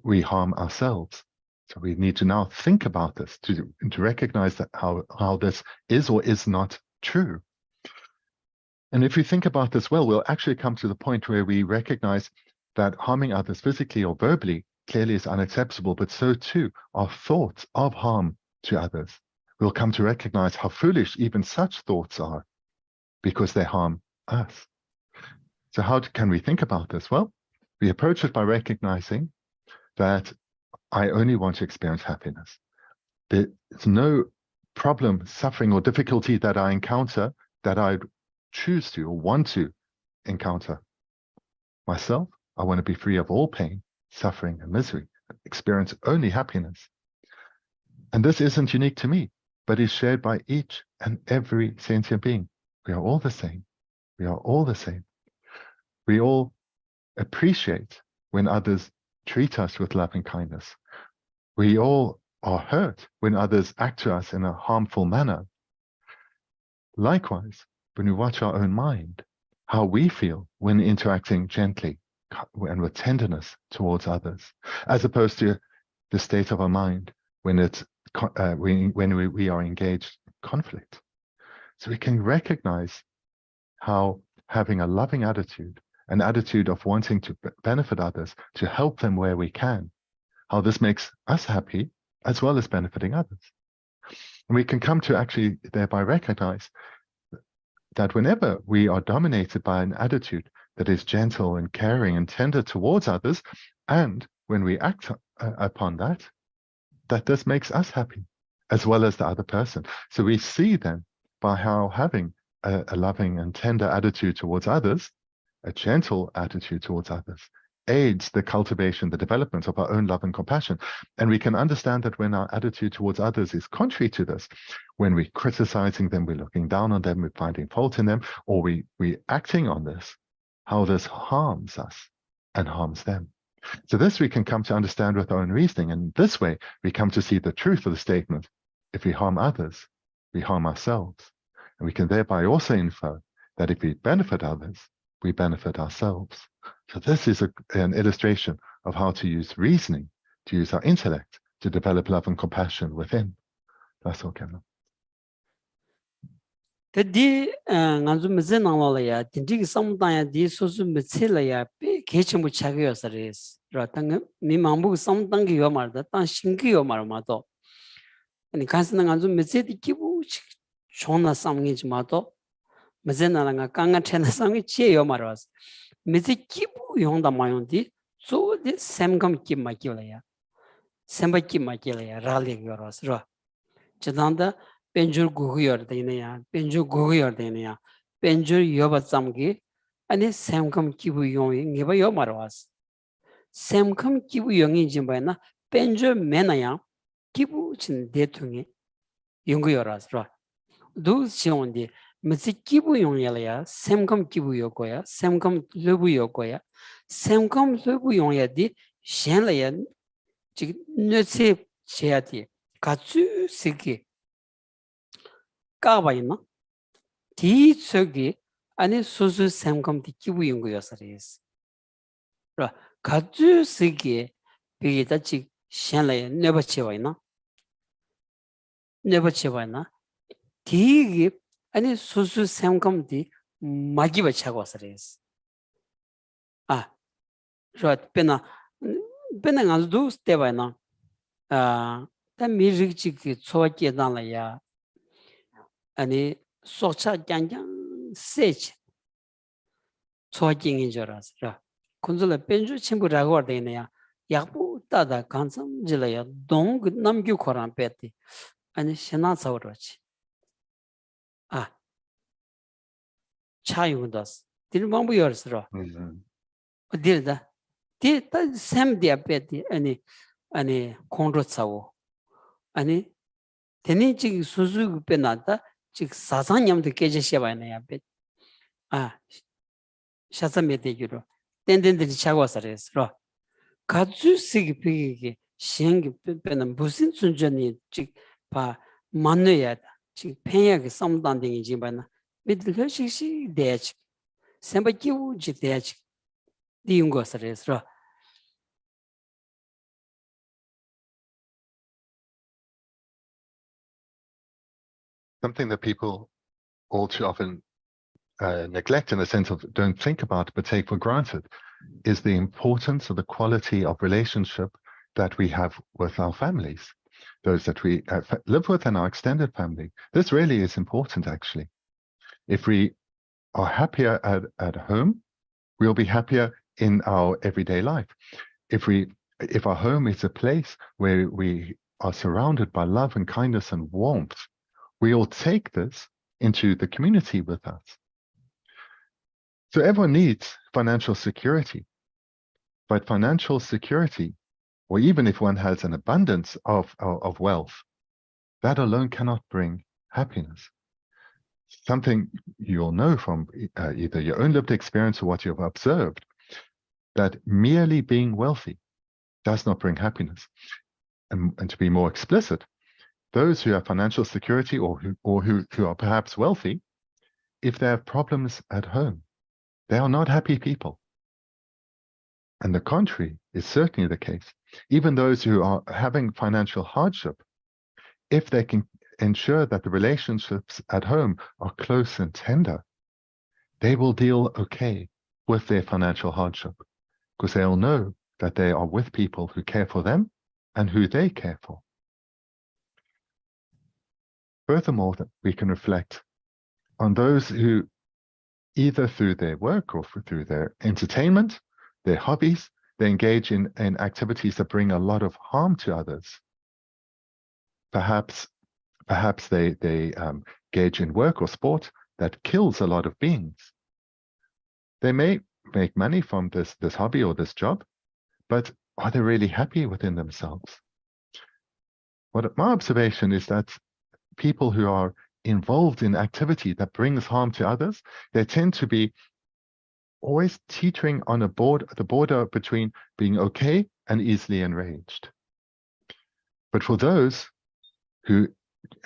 we harm ourselves. So we need to now think about this to recognize that how this is or is not true. And if we think about this well, we'll actually come to the point where we recognize that harming others physically or verbally clearly is unacceptable, but so too are thoughts of harm to others. We'll come to recognize how foolish even such thoughts are because they harm us. So how can we think about this? Well, we approach it by recognizing that I only want to experience happiness. There's no problem, suffering, or difficulty that I encounter that I choose to or want to encounter. Myself, I want to be free of all pain, suffering, and misery, experience only happiness. And this isn't unique to me, but is shared by each and every sentient being. We are all the same. We are all the same. We all appreciate when others treat us with love and kindness. We all are hurt when others act to us in a harmful manner. Likewise, when we watch our own mind, how we feel when interacting gently and with tenderness towards others, as opposed to the state of our mind when we are engaged in conflict. So we can recognize how having a loving attitude, an attitude of wanting to benefit others, to help them where we can, how this makes us happy as well as benefiting others. And we can come to actually thereby recognize that whenever we are dominated by an attitude that is gentle and caring and tender towards others, and when we act upon that, that this makes us happy as well as the other person. So we see then by how having a loving and tender attitude towards others, a gentle attitude towards others, aids the cultivation, the development of our own love and compassion. And we can understand that when our attitude towards others is contrary to this, when we're criticizing them, we're looking down on them, we're finding fault in them, or we're acting on this, how this harms us and harms them. So this we can come to understand with our own reasoning. And this way, we come to see the truth of the statement. If we harm others, we harm ourselves. And we can thereby also infer that if we benefit others, we benefit ourselves. So this is an illustration of how to use reasoning, to use our intellect, to develop love and compassion within. That's all, Kevin. Di nganzu meze nangla ya tindig samdaya di sosu metsela ya pe kechemu chagyo sares ra tang mi mambu samdang yo marda tan shingi yo mar ma to ani kansa nganzu meze di kibu chona samngi ma to meze nanga kanga chena samngi che yo marwas meze kibu yongda mayon di so de semgam ki ma ki la ya semba ki ma ki la ya rali yo ras ra chadanda penjur guguyor deneya penjur guguyor deneya penjur yoba samgi ani samkam kibu yong ngeba yo marwas samkam kibu yongi jimbaina penjur menaya kibu chin detungi yongoyoras ra do sionde mezi kibu yongyala samkam kibu yokoya samkam lobu yokoya samkam lobu yongya di shenla ya ji netse cheati katsu siki 까봐있나? 뒤쪽에 안에 소수 삼감디 기부 연구였어요. 라 가주스기 비기다치 샹라에 네버치와이나? 네버치와이나? 뒤기 안에 소수 삼감디 마기바 차고 왔어요. 아, 저 빼나 가도 때바이나. 다 미르치기 초와께 달라야 아니 소차 gangang 세치 초징인 줄 알았어. 군zul에 벤주 친구라고 하더니야. 약부 따다 간sam질이야. 동 남규 코란 빼티. 아니 신나서로지. 아. 차용도스. 딜방부 열스러. 어디다? 디다 샘디아 빼티. 아니 콘로사고. 아니 대니직 수수 빼나다 즉 사상념도 깨지셔 봐야 돼. 아 샤사메데기로 땡땡들이 차고서래서 가주식이 비게 시행기 빼는 무슨 순전히 즉봐 만나야 즉 팽하게 싸움단딩이지 봐나 믿을 식시 대지 sembakiuji 대지 디운 것을해서 Something that people all too often neglect, in the sense of don't think about but take for granted, is the importance of the quality of relationship that we have with our families, those that we live with in our extended family. This really is important, actually. If we are happier at home, we'll be happier in our everyday life. If our home is a place where we are surrounded by love and kindness and warmth, we will take this into the community with us. So everyone needs financial security, but financial security, or even if one has an abundance of wealth, that alone cannot bring happiness. Something you'll know from either your own lived experience or what you've observed, that merely being wealthy does not bring happiness. And to be more explicit, those who have financial security or who are perhaps wealthy, if they have problems at home, they are not happy people. And the contrary is certainly the case. Even those who are having financial hardship, if they can ensure that the relationships at home are close and tender, they will deal okay with their financial hardship, because they'll know that they are with people who care for them and who they care for. Furthermore, we can reflect on those who, either through their work or through their entertainment, their hobbies, they engage in activities that bring a lot of harm to others. Perhaps they engage in work or sport that kills a lot of beings. They may make money from this hobby or this job, but are they really happy within themselves? What my observation is that people who are involved in activity that brings harm to others, they tend to be always teetering on the border between being okay and easily enraged. But for those who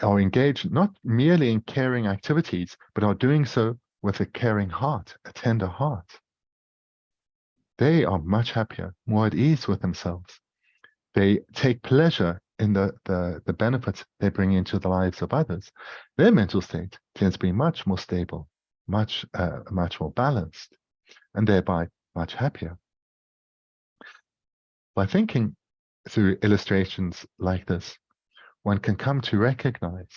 are engaged not merely in caring activities, but are doing so with a caring heart, a tender heart, they are much happier, more at ease with themselves. They take pleasure in the benefits they bring into the lives of others. Their mental state tends to be much more stable, much more balanced, and thereby much happier. By thinking through illustrations like this, one can come to recognize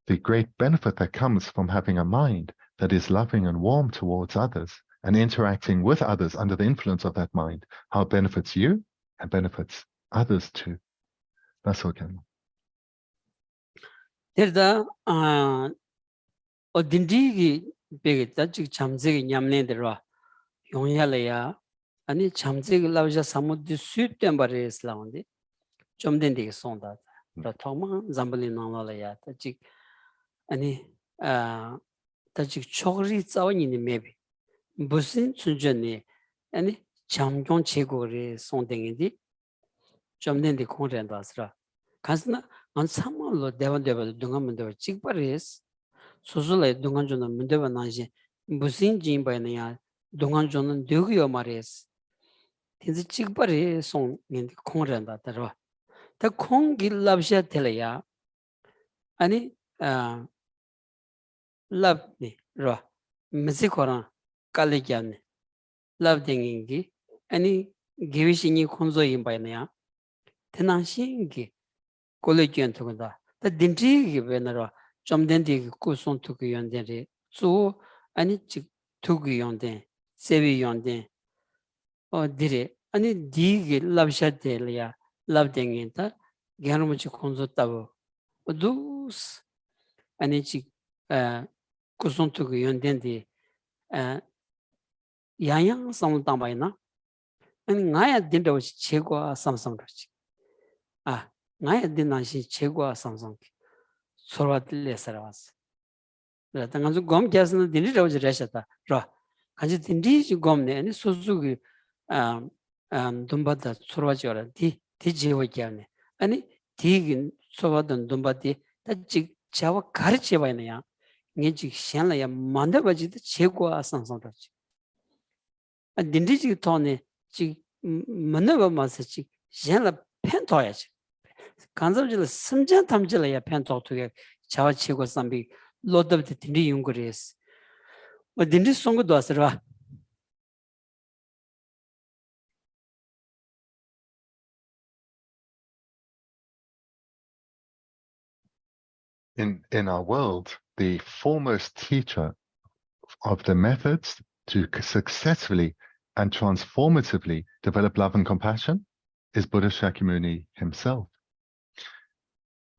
the great benefit that comes from having a mind that is loving and warm towards others and interacting with others under the influence of that mind, how it benefits you and benefits others too. That's okay. 데르다 어딘지기 베겠다 즉 잠재기 냠네들와 용야래야 아니 잠재기 라우자 사무디 수트된 바레스 라운데 좀 된데게 손다 더 토마 잠블리 나라야 즉 아니 즉 초리 자원이니 메비 무슨 순전히 아니 잠경 제고를 손댕이디 좀 된데 공전다스라 가스나 안 참말로 대반대반 동안문도 찍바레스 소소래 동안주는 문제가 나지 무슨 진바냐 동안주는 되고요 말이스 진짜 찍바레 송 닌데 공전다 들어 더 공길랍샤 tel야 아니 랍니 로 미지코라 칼리기안네 랍딩인기 아니 기위신이 콘조인 바이냐 테난신기 콜레지언 토건다 더 딘지기 베나로 좀 된디 꾸손 투기 연데리 조 아니 즉 투기 연데 세비 연데 디레 아니 디기 랍샤텔야 랍딩인다 게르무치 콘조타고 두스 아니 즉 꾸손 투기 연데디 야양 상담바이나 아니 나야 딘도시 최고 삼성로지 나야 딘나시 최고 삼성 서로들레서라스 당한주 곰 개스는 딘리라고 지라셨다. 라. 간지 딘리 곰네 아니 소수기 돈바다 소라지어라. 디지오기야네. 아니 디긴 소바던 돈바디 다직 자와 가르쳐 봐야냐. 녜지 시안라야 만다바지도 제고아 상상다지. 딘리지 토네 지 만나바 마스지 시안라 펜토야지. 간섭질 심장 탐질이야 펜토토게 자와 제고 삼비 로드부터 딘리 용거리스. 뭐 딘리 송고도 왔어라. In our world, the foremost teacher of the methods to successfully and transformatively develop love and compassion is Buddha Shakyamuni himself.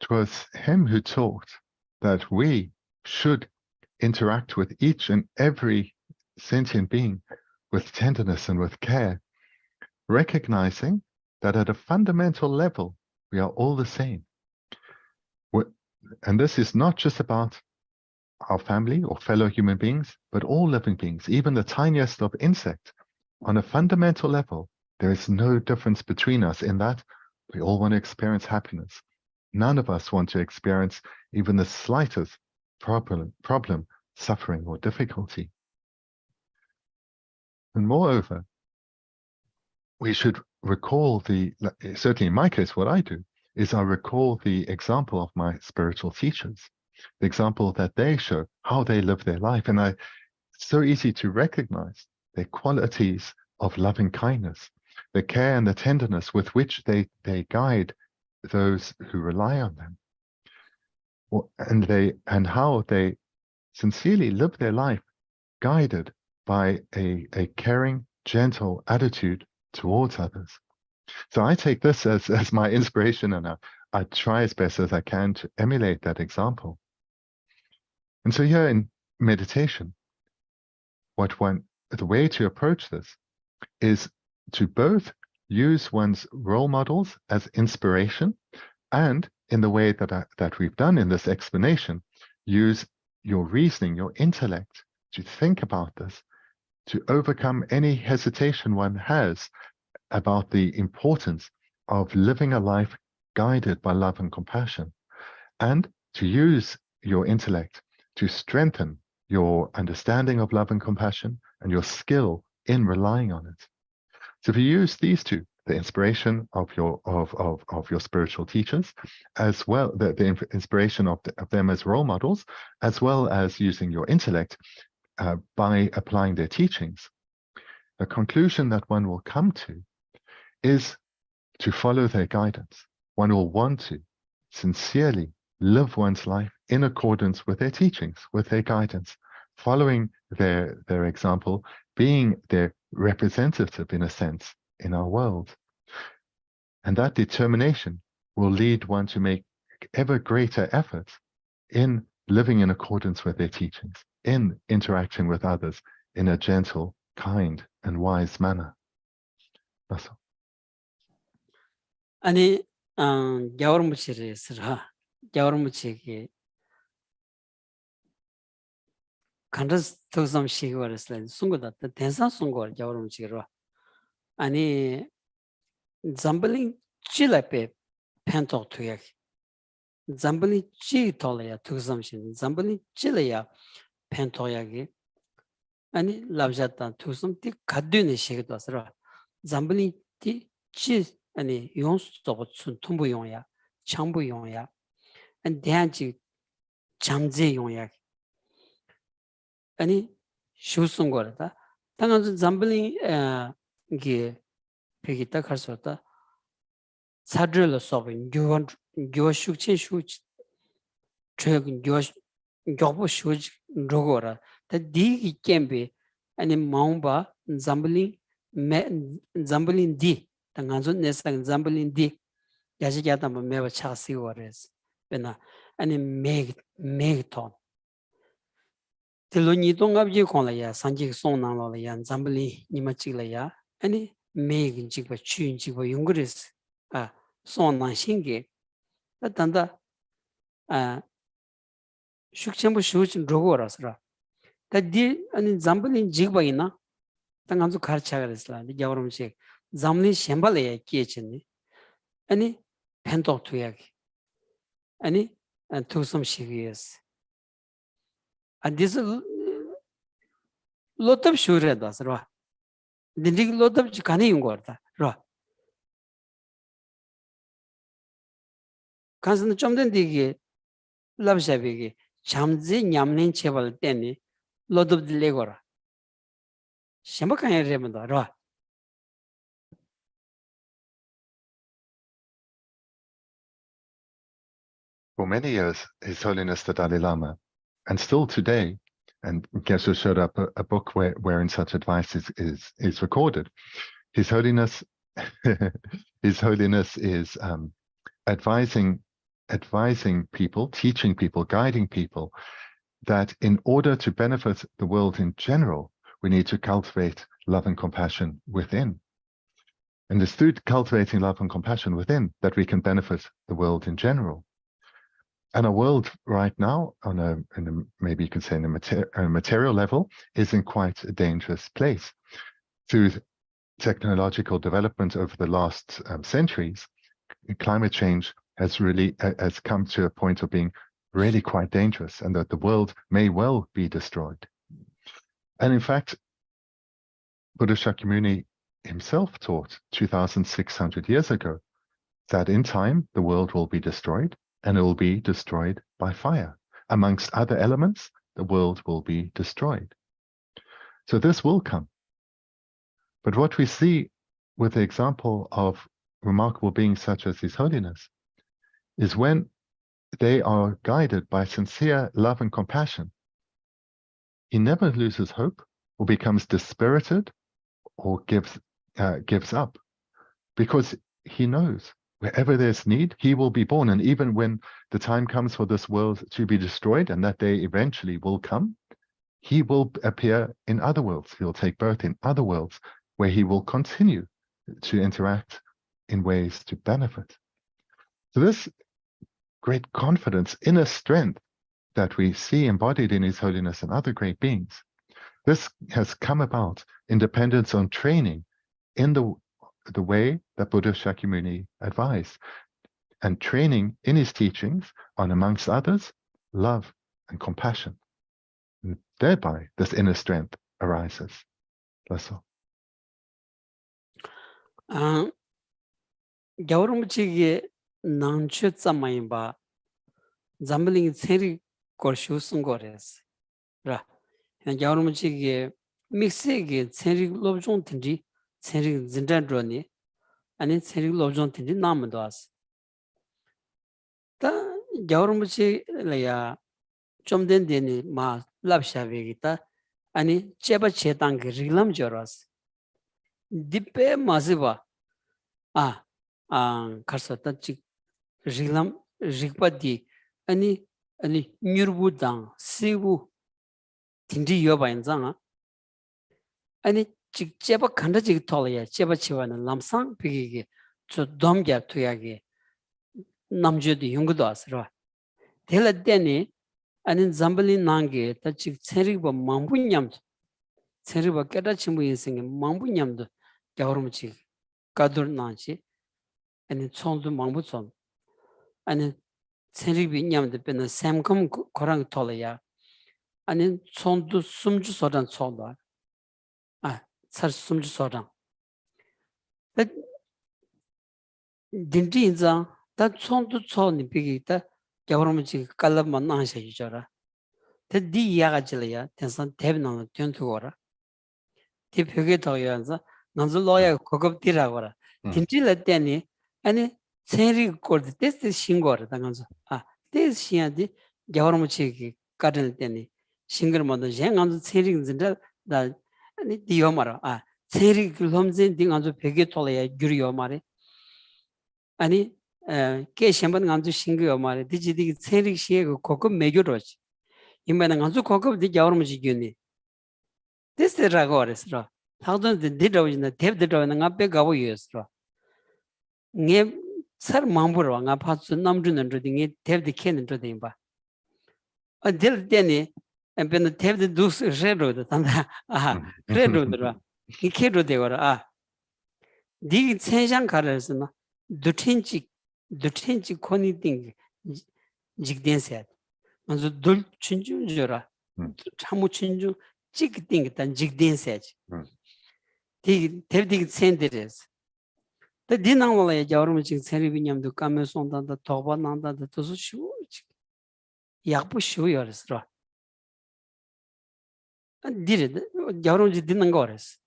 It was him who taught that we should interact with each and every sentient being with tenderness and with care, recognizing that at a fundamental level, we are all the same. And this is not just about our family or fellow human beings, but all living beings, even the tiniest of insects. On a fundamental level, there is no difference between us in that we all want to experience happiness. None of us want to experience even the slightest problem, suffering, or difficulty. And moreover, we should recall certainly in my case, what I do is I recall the example of my spiritual teachers, the example that they show, how they live their life. And it's so easy to recognize their qualities of loving kindness, the care and the tenderness with which they guide those who rely on them. And how they sincerely live their life guided by a caring, gentle attitude towards others. So I take this as my inspiration, and I try as best as I can to emulate that example. And so here in meditation, the way to approach this is to both use one's role models as inspiration, and in the way that we've done in this explanation, use your reasoning, your intellect to think about this, to overcome any hesitation one has about the importance of living a life guided by love and compassion, and to use your intellect to strengthen your understanding of love and compassion and your skill in relying on it. So if you use these two, the inspiration of your spiritual teachers, as well the inspiration of them as role models, as well as using your intellect by applying their teachings, the conclusion that one will come to is to follow their guidance. One will want to sincerely live one's life in accordance with their teachings, with their guidance, following their example, being their representative in a sense in our world. And that determination will lead one to make ever greater efforts in living in accordance with their teachings, in interacting with others in a gentle, kind, and wise manner. That's all. 아니, 야오르무치를 쓰라. 야오르무치기 간다스 토섬 시고르슬 순고다 대산 순고 야오르무치로 아니 잠블링 칠레페 펜토 투약 잠블링 치 톨야 투섬신 잠블링 칠레야 펜토야기 아니 랍자타 투섬티 가드네 시기도 쓰라 잠블링 티치 아니 용수도 춘 통부 용야 창부 용야 안 대한지 잠제 용야 아니 쇼슨 거다 당한 잠블링 이게 베기다 갈 수 없다 사드를 서빈 교슈치 슈 최근 교부 슈 로고라 다디 캠베 아니 마움바 잠블링 잠블링 디 당한존 네상 잠블린 디 야지야다 뭐 매버 차시 워레스 베나 아니 메톤 딜로니 동갑지 콘라야 산지 송나로야 잠블리 니마치라야 아니 메긴지고 추인지고 용그레스 송나 신게 단다 shukchenpo shuchin rogo rasra. Tadi ani zambalin jigbaina tanganzu karchagarisla di jawram chek zamlin shembale kiechini ani pentok tuyagi ani tusam shigiyas. Adis lotab shure dasra. Dindig lotab kani yungorda ra. Kansan chomden digi labshabigi chamzi nyamlin chebal teni lotab dilegora. Shemba kanya remanda ra. For many years, His Holiness the Dalai Lama, and still today, and Geshe showed up a book wherein such advice is recorded. His Holiness, His Holiness is advising people, teaching people, guiding people that in order to benefit the world in general, we need to cultivate love and compassion within. And it's through cultivating love and compassion within that we can benefit the world in general. And our world right now, maybe you could say on a material level, is in quite a dangerous place. Through technological development over the last centuries, climate change has come to a point of being really quite dangerous, and that the world may well be destroyed. And in fact, Buddha Shakyamuni himself taught 2,600 years ago that in time the world will be destroyed, and it will be destroyed by fire. Amongst other elements, the world will be destroyed. So this will come. But what we see with the example of remarkable beings such as His Holiness is when they are guided by sincere love and compassion, he never loses hope or becomes dispirited or gives up, because he knows wherever there's need, he will be born. And even when the time comes for this world to be destroyed, and that day eventually will come, he will appear in other worlds. He'll take birth in other worlds where he will continue to interact in ways to benefit. So this great confidence, inner strength that we see embodied in His Holiness and other great beings, this has come about in dependence on training in the way that Buddha Shakyamuni advised, and training in his teachings on, amongst others, love and compassion. And thereby, this inner strength arises. That's all. Gyaurumchige nanchu tsamayimba zambaling tseri korshu sungores. Ra. Gyaurumchige mixege tseri lobjong tindri tseri zindandroni ani tseri lobjong tindri namadoas. Ta gyaurumchi laya chomden deni ma labshavegi ta ani cheba chetang riglam joras. Dipe maziba karsata chik riglam rigpadi ani nyurbu dang sibu tindri yoba inzanga ani chik cheba khanda chik tolaya cheba chiwana lamsang pigi cho domgya tuyagi namjodi yungudo asra tela deni ani zambali nangi ta chik tserigba mambu nyamdo tserigba keta chimbu yinsingi mambu nyamdo gyawarum chik kadur nanchi ani tsondu mambu tson ani tserigbi nyamdo pena samkam korang tolaya ani tsondu sumju sodan tsonda tsar sumju sodan dinti inzang ta tsondu tsoni pigi ta gyawarum chik kalabma nansha yujara ta di yaga jilaya tensan tebi nangla tyontu gora di pyoge toyo yanza nanzu loya kogab dira gora dinti la teni ani tsenri kordi tesi shingora ta nganzu tesi shinya di gyawarum chik karin teni shingar modo yen nganzu tsenri zinda da di yomara tsenri lomzin di nganzu pyoge tolaya gyuri yomari ani ke shenpan nganzu shingar yomari di jidi tsenri shiye kogab megyo rochi imbayna nganzu kogab di gyawarum chik gyuni tesi rago warisra thakdun di rawajina tep di rawajina nga pe gabo yuyasra nge sar mambu rawa nga patsu namdru nandru di nge tep di ke nandru di imba until then and been the table do redo tanda redo ni kedo de ora di chenjang karas na dutinchi koni ding jigden set manzo dul chunju jora chamu chunju jig ding tan jigden set di tebdig senderes the dinangwala ya jawrum jig seri binyam du kamen sonda da toba nanda da tosu shu yakbu shu yoris ro dire jawrum jig dinangores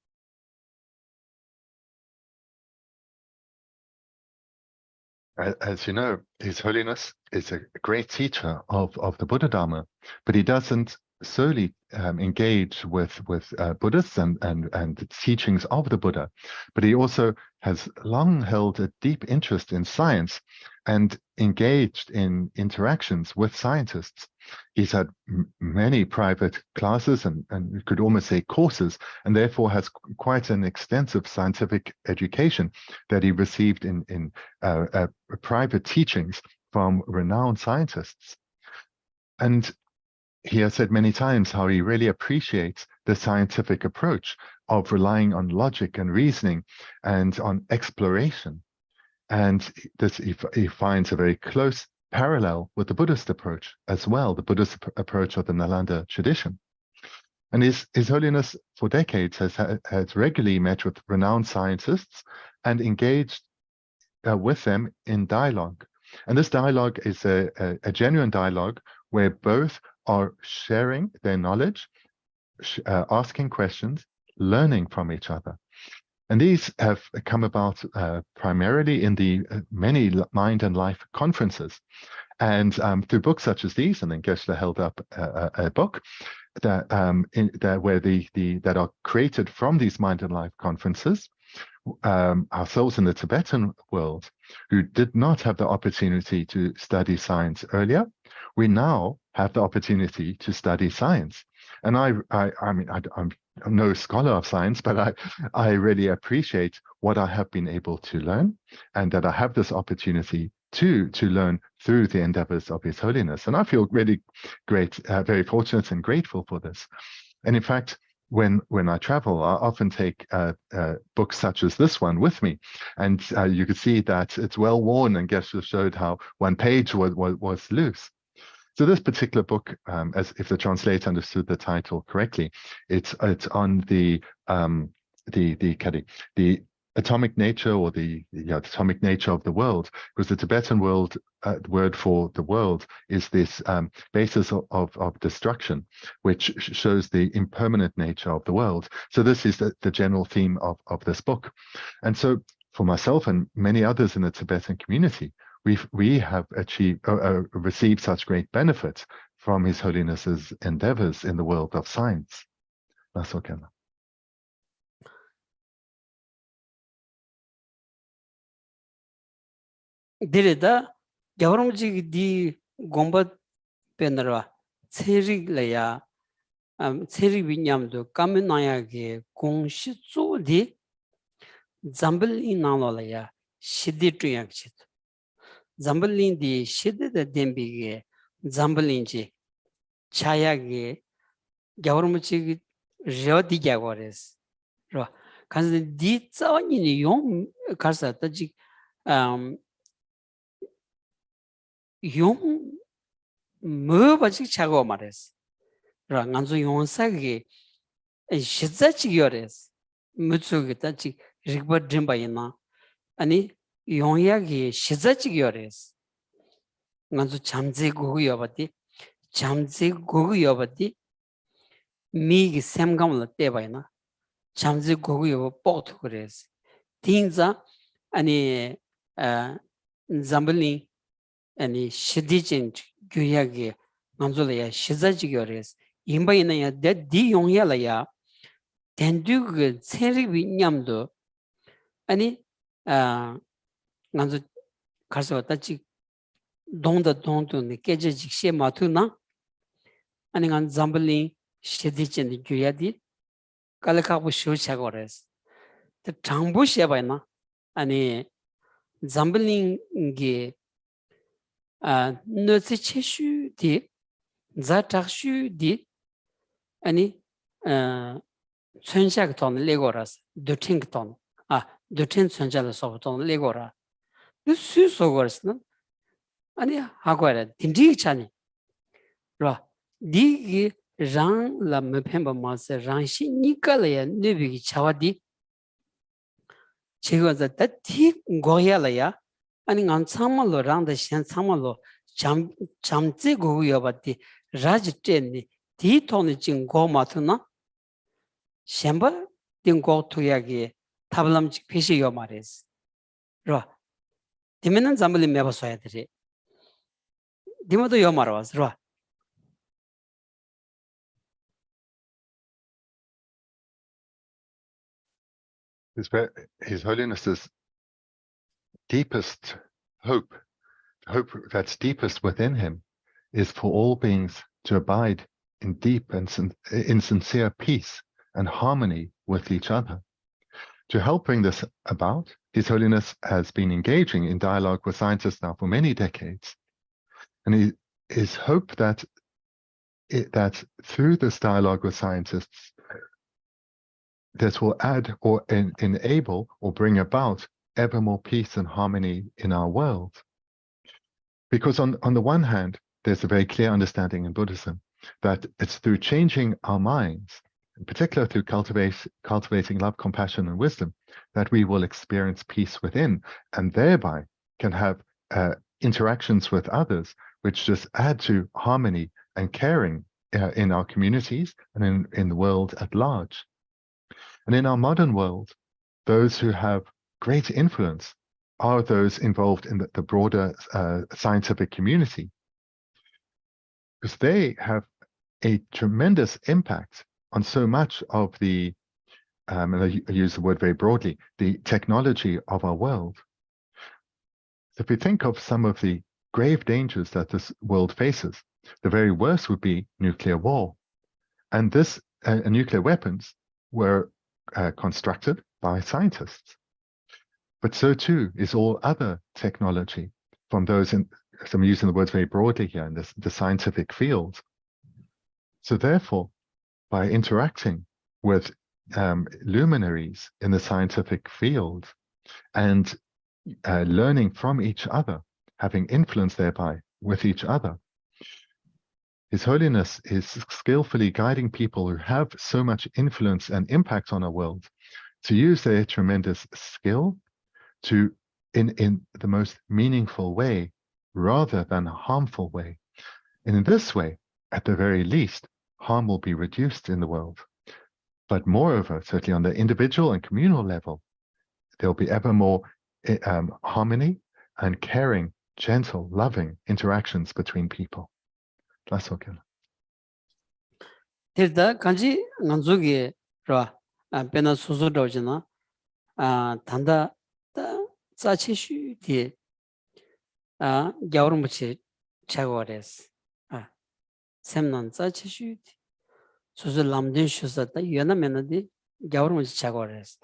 As you know, His Holiness is a great teacher of the Buddha Dharma, but he doesn't solely engage with Buddhists and the teachings of the Buddha, but he also has long held a deep interest in science and engaged in interactions with scientists. He's had many private classes and you could almost say courses, and therefore has quite an extensive scientific education that he received in private teachings from renowned scientists. And he has said many times how he really appreciates the scientific approach of relying on logic and reasoning and on exploration. And this he finds a very close parallel with the Buddhist approach as well, the Buddhist approach of the Nalanda tradition. And His Holiness for decades has regularly met with renowned scientists and engaged with them in dialogue. And this dialogue is a genuine dialogue where both are sharing their knowledge, asking questions, learning from each other. And these have come about primarily in the many Mind and Life conferences. And through books such as these, and then Geshe held up a book that that are created from these Mind and Life conferences. Ourselves in the Tibetan world, who did not have the opportunity to study science earlier, we now have the opportunity to study science. And I mean, I'm no scholar of science, but I really appreciate what I have been able to learn, and that I have this opportunity to learn through the endeavors of His Holiness. And I feel really great, very fortunate and grateful for this. And in fact, when I travel, I often take books such as this one with me, and you could see that it's well worn, and Geshe showed how one page was loose. So this particular book, as if the translator understood the title correctly, it's on the atomic nature, or the atomic nature of the world, because the Tibetan word for the world is this basis of destruction, which shows the impermanent nature of the world. So this is the general theme of this book. And so for myself and many others in the Tibetan community, we have received such great benefit from His Holiness's endeavors in the world of science. That's okay. Dirida Gavromji di Gomba Penra Tseri Laya Tseri Vinyamdo Kaminaya Gong Shitsu di Zambali Nalaya Shidi Triakchit Zambalin di Shidi the Dembige Zambalinji Chayage Gavromji Jodi Gavores Kanz di Tsawani Yom Karsa Tajik 용 뭐바지 차고 말했어. 랑안조 용사게 시자치기어레스. 무츠기다치 리버 딤바이나 아니 용야게 시자치기어레스. 안조 잠제 고고여바디 잠제 고고여바디 미기 샘감을 때바이나 잠제 고고여 뽀트 그래스. 딘자 아니 잠블리 아니 시디진 교약에 만들어야 시자지겨레스 임바이나야 디 용야라야 덴두그 세리비냠도 아니 만주 가서 왔다지 동도네 깨져직시 마투나 아니 간 잠블리 시디진 교야디 칼카부 쇼샤고레스 더 장부시야바이나 아니 잠블링게 너스 체슈디 자탁슈 디 아니 천샤가 돈 레고라스 드팅 돈 드팅 천샤를 소돈 레고라 그 수소거스는 아니 하고라 딘디 차니 라 디기 랑 람페ம்ப 마세 랑시 니깔야 네비기 차와디 제가자 다티 고야라야 아니 안 참말로 랑다 신 참말로 잠지 고여바디 라지테니 디톤이 진 고마트나 셴바 딩고 투야기 타블람직 피시요 말이스 로 디면은 잠블리 메바서야 되지 디모도 요 말아와스 로 His Holiness's deepest hope that's deepest within him, is for all beings to abide in deep and in sincere peace and harmony with each other. To help bring this about, His Holiness has been engaging in dialogue with scientists now for many decades. And his hope that through this dialogue with scientists, this will add or enable or bring about ever more peace and harmony in our world. Because on the one hand, there's a very clear understanding in Buddhism that it's through changing our minds, in particular through cultivating love, compassion, and wisdom, that we will experience peace within, and thereby can have interactions with others which just add to harmony and caring in our communities and in the world at large. And in our modern world, those who have great influence are those involved in the broader scientific community, because they have a tremendous impact on so much of the, and I use the word very broadly, the technology of our world. So if we think of some of the grave dangers that this world faces, the very worst would be nuclear war. And this nuclear weapons were constructed by scientists. But so too is all other technology from those in, so I'm using the words very broadly here, in the scientific field. So therefore, by interacting with luminaries in the scientific field and learning from each other, having influence thereby with each other, His Holiness is skillfully guiding people who have so much influence and impact on our world to use their tremendous skill to, in the most meaningful way, rather than a harmful way. And in this way, at the very least, harm will be reduced in the world. But moreover, certainly on the individual and communal level, there will be ever more harmony and caring, gentle, loving interactions between people. That's okay. 딜다 간지 난조기 로 베나 수수도지나 단다 자치슈디 겨울무치 차고레스 샘난 자치슈디 수술 남든 슈서다 연하면디 겨울무치 차고레스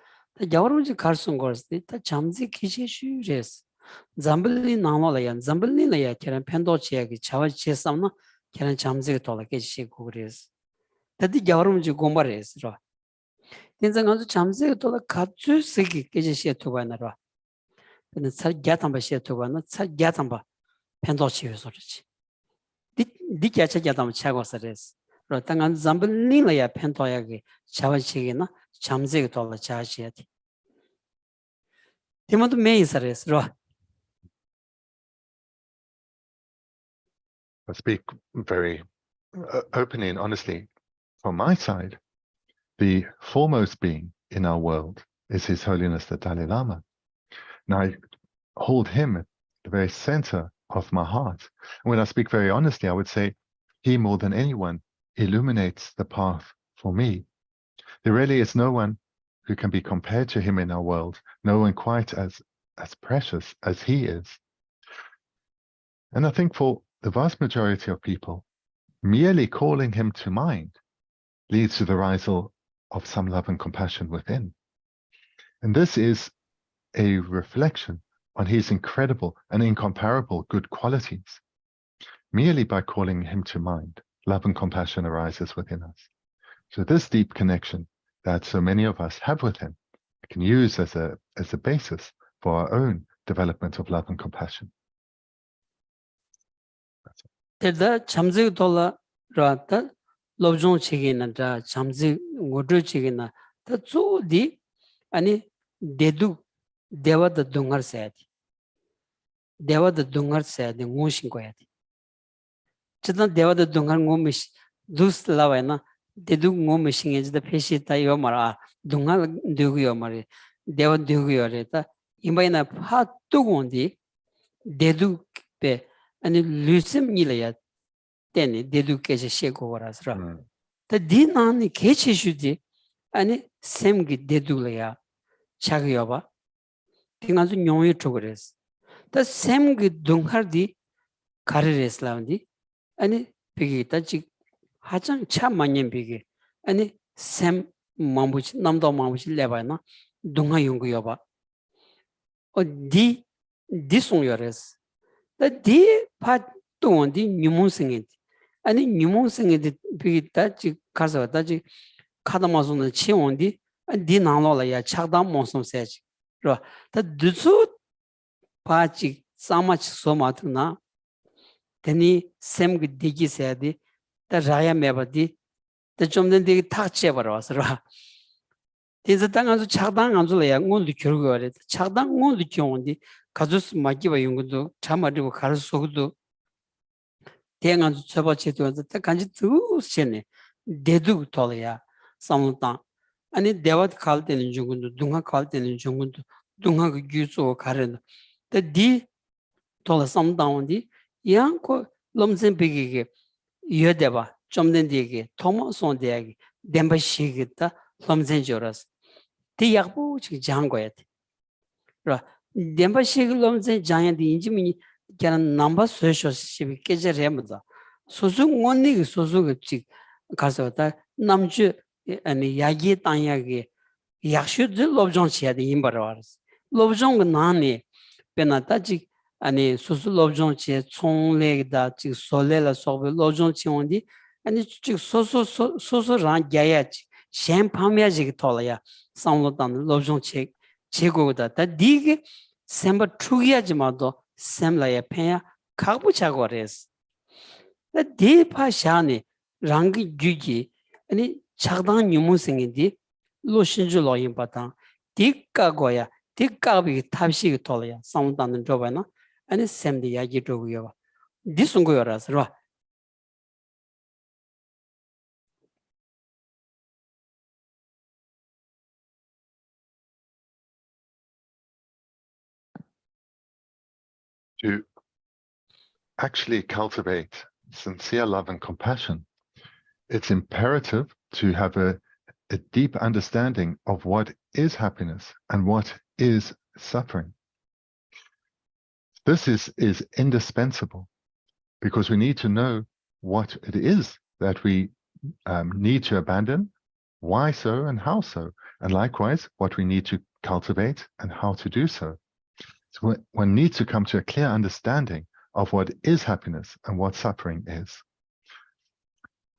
겨울무치 갈순 거스디 다 잠지 기시슈레스 잠블리 나노라야 잠블리나야 계란 펜도치야기 차와치 삼나 계란 잠지가 돌아게 시고 그래스 다디 겨울무치 고마레스로 인상 아주 잠지가 돌아 같이 쓰기 깨지시에 두바나로 근데 차 야탐바시에 두바나 차 야탐바 펜도치에 소리지 디게 야탐바 차고서레스 로 땅안 잠블리나야 펜도야기 차와치기나 잠지가 돌아 자시야디 디모도 메이서레스로 I speak very openly and honestly. From my side, the foremost being in our world is His Holiness the Dalai Lama. Now, I hold him at the very center of my heart. And when I speak very honestly, I would say he, more than anyone, illuminates the path for me. There really is no one who can be compared to him in our world, no one quite as precious as he is. And I think for the vast majority of people, merely calling him to mind leads to the rise of some love and compassion within. And this is a reflection on his incredible and incomparable good qualities. Merely by calling him to mind, love and compassion arises within us. So this deep connection that so many of us have with him can use as a basis for our own development of love and compassion. Teda chamzi dola rata lobjong chigina da chamzi ngodu chigina ta zu di ani dedu dewa da dungar sayadi. Dewa da dungar sayadi ngoshin koyadi. Chidan dewa da dungar ngomish dus lawai na dedu ngomishin edge da peshi ta yo mara dungar dugu yo mari dewa dugu yo re ta imbayna pa tugondi dedu pe ani lusim nilaya teni dedu keche sheko warasra. Ta di nani keche shudi ani semgi dedu laya chagyo ba. Tinganzu nyongyo chogres. Ta semgi dunghar di karires laundi ani pigi ta chik hachang cha manyen pigi ani sem mambuchi namdo mambuchi leba na dungha yungu yoba. O di song yores. Ta di pa tuon di nyumon singit. Ani nyumon singit pigi ta chik karsawa ta chik kadamaso na chi on di nanglo la ya chakdam monsom se chik. Ta dusu pa chik sama chik so matu na teni semgi digi se di ta raya meba di ta chomden digi tak che baro wasra. Teza ta nganzu chakdam nganzu la ya ngon lu kyorgo wale. Chakdam ngon lu kyon di kazus makiba yungudu chama ribu kar sogudu te nganzu choba che tu wanzu ta kanji tu chene dedu tola ya samlu tang. Ani devat kal teni jungundu, dunga kal teni jungundu, dunga ka gyuzo karendo. Ta di tola samlu tang wandi yang ko lomzen pigi yodeba chomden digi thoma son digi demba shigi ta lomzen joras. Ti yakbu chik janggoyati. Demba shigi lomzen jangyandi inji mini kya namba soysho shibi keja remuda. Sosu ngonni ki sosu chik karsa wata namchu yagi tanyagi yakshu di lobjong chiyadi imbara waras. Lobjong nani pena ta chik sosu lobjong chiya chong leg da chik sole la sobe lobjong chiyondi chik sosu rang gyaya chik shen pamya chik tola ya samlo dan lobjong chego da ta digi semba chugya jimado semla ya penya kakbu chagwa res. Ta di pa shani rangi gyugi chakdang nyumun singi di lo shinju lo yin patang di kagwa ya di kagbi tabshi ki tola ya samlo dan joba na semdi yagi jogu yo di sungu yo ras ra. To actually cultivate sincere love and compassion, it's imperative to have a deep understanding of what is happiness and what is suffering. This is indispensable because we need to know what it is that we need to abandon, why so and how so, and likewise what we need to cultivate and how to do so. So one needs to come to a clear understanding of what is happiness and what suffering is.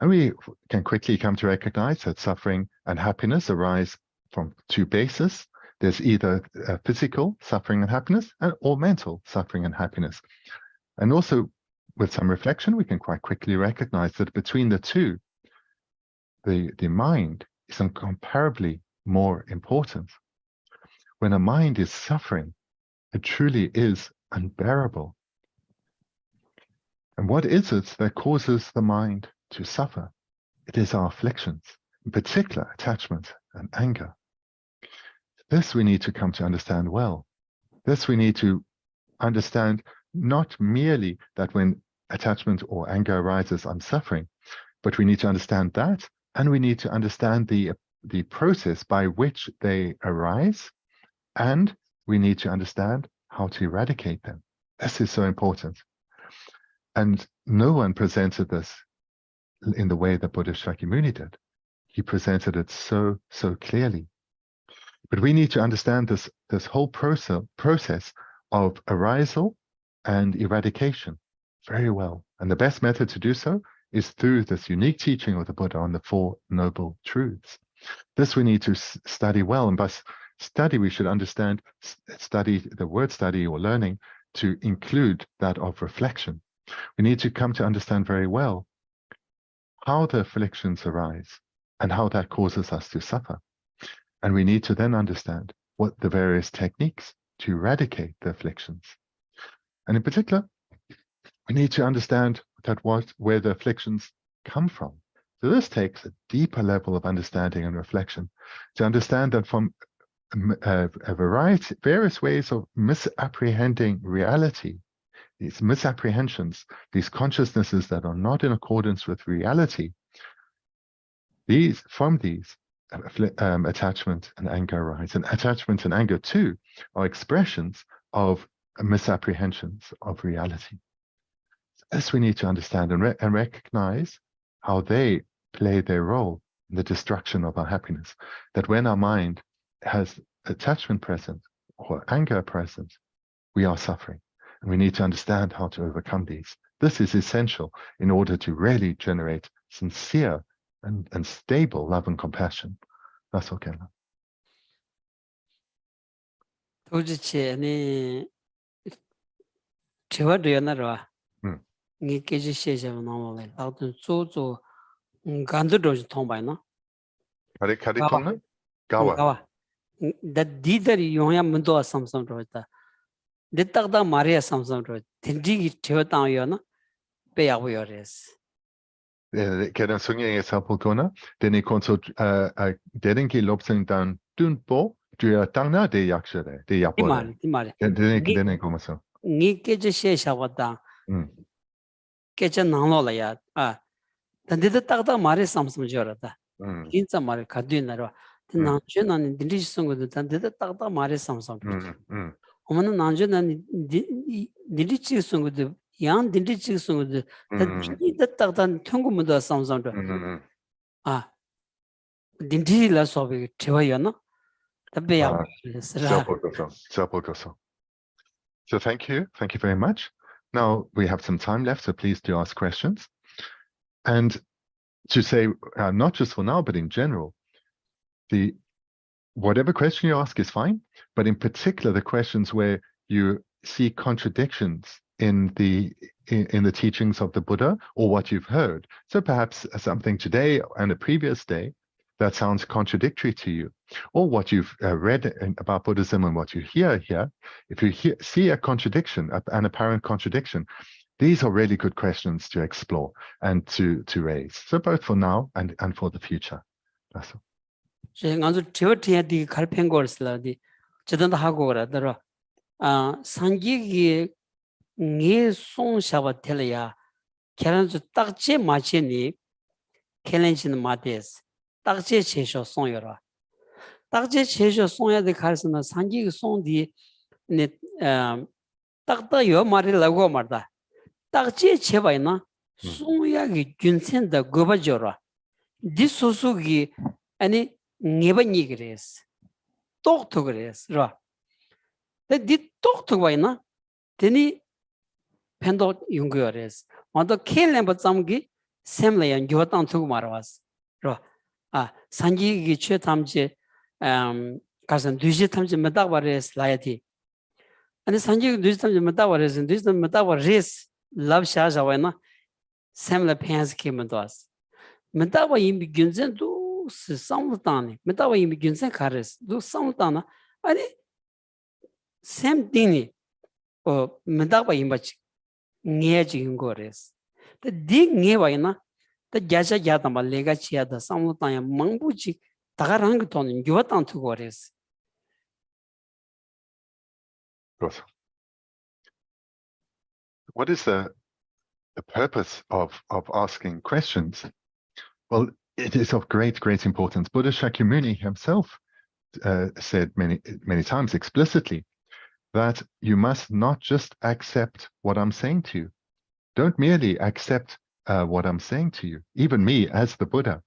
And we can quickly come to recognize that suffering and happiness arise from two bases. There's either physical suffering and happiness or mental suffering and happiness. And also with some reflection, we can quite quickly recognize that between the two, the mind is incomparably more important. When a mind is suffering, it truly is unbearable. And what is it that causes the mind to suffer? It is our afflictions, in particular attachment and anger. This we need to come to understand well. This we need to understand not merely that when attachment or anger arises, I'm suffering, but we need to understand that, and we need to understand the process by which they arise, and we need to understand how to eradicate them. This is so important. And no one presented this in the way that Buddha Shakyamuni did. He presented it so clearly. But we need to understand this whole process of arisal and eradication very well. And the best method to do so is through this unique teaching of the Buddha on the Four Noble Truths. This we need to study well, and by study we should understand, study the word study or learning to include that of reflection. We need to come to understand very well how the afflictions arise and how that causes us to suffer. And we need to then understand what the various techniques to eradicate the afflictions. And in particular, we need to understand where the afflictions come from. So this takes a deeper level of understanding and reflection to understand that from a variety, various ways of misapprehending reality, these misapprehensions, these consciousnesses that are not in accordance with reality, from these attachment and anger arise. And attachment and anger too are expressions of misapprehensions of reality. This we need to understand and recognize how they play their role in the destruction of our happiness. That when our mind has attachment present or anger present, we are suffering. And we need to understand how to overcome these. This is essential in order to really generate sincere and stable love and compassion. That's okay. Gawa. That didari yonya mundo samsam rota. Detakda Maria samsam rota. Tindigi teotang yona peyawores. Kedan sungye example kona. Deni konso denki lobsing dan tunpo tuya tangna de yakshare de yapore. Timare. Deni komaso. Ni keje shesha wata. Keje nanglo la ya. Tandida takda Maria samsam jorata. Kinsa Maria kadunaro. 난주는 딜리지 성고도 단데다 딱딱 말해 삼삼. 어머는 난주는 딜리지 성고도 양 딜리지 성고도 단디다 딱딱 통고문도 삼삼도. 딘디라 소비 되어야나. 답배야. So thank you very much. Now we have some time left, so please do ask questions. And to say, not just for now, but in general, whatever question you ask is fine, but in particular the questions where you see contradictions in the teachings of the Buddha or what you've heard. So perhaps something today and a previous day that sounds contradictory to you, or what you've read about Buddhism and what you hear here. If you see a contradiction, an apparent contradiction, these are really good questions to explore and to raise. So both for now and for the future. That's all. 제가 저한테 갈팽 거스라디 저도 하고 그러더라. 상기기 네 송샤바 텔야 걔는저 딱제 마치니 캘렌지는 마데스 딱제 제쇼 송여라. 딱제 제쇼 송야 돼 가르스나 상기기 송디 네 딱다 요 말이라고 말다. 딱제 제바이나 송야기 균센다 거바죠라. 디소수기 아니 네번이 그랬어. 똑똑 그랬어. 라. 근데 똑똑 와이나 되니 펜도 용거랬어. 먼저 켈렘버 잠기 샘레연 교탄 두고 말아왔어. 라. 산지기 최탐지 가선 뒤지 탐지 메다 버레스 라야티. 아니 산지기 뒤지 탐지 메다 버레스 뒤지 메다 버레스 랍샤자 와이나 샘레 펜스 키면도스. 메다 와 이미 균전도 samlutani metawa imi gunsen kares do samlutana ani same thing o metawa imach ngeji ngores the dig ngewaina the jaja jata malega chia da samlutanya mangbuji tagarang ton gyatan tu gores. What is the purpose of asking questions? Well, it is of great importance. Buddha Shakyamuni himself said many times explicitly that you must not just accept what I'm saying to you. Don't merely accept what I'm saying to you. Even me as the Buddha,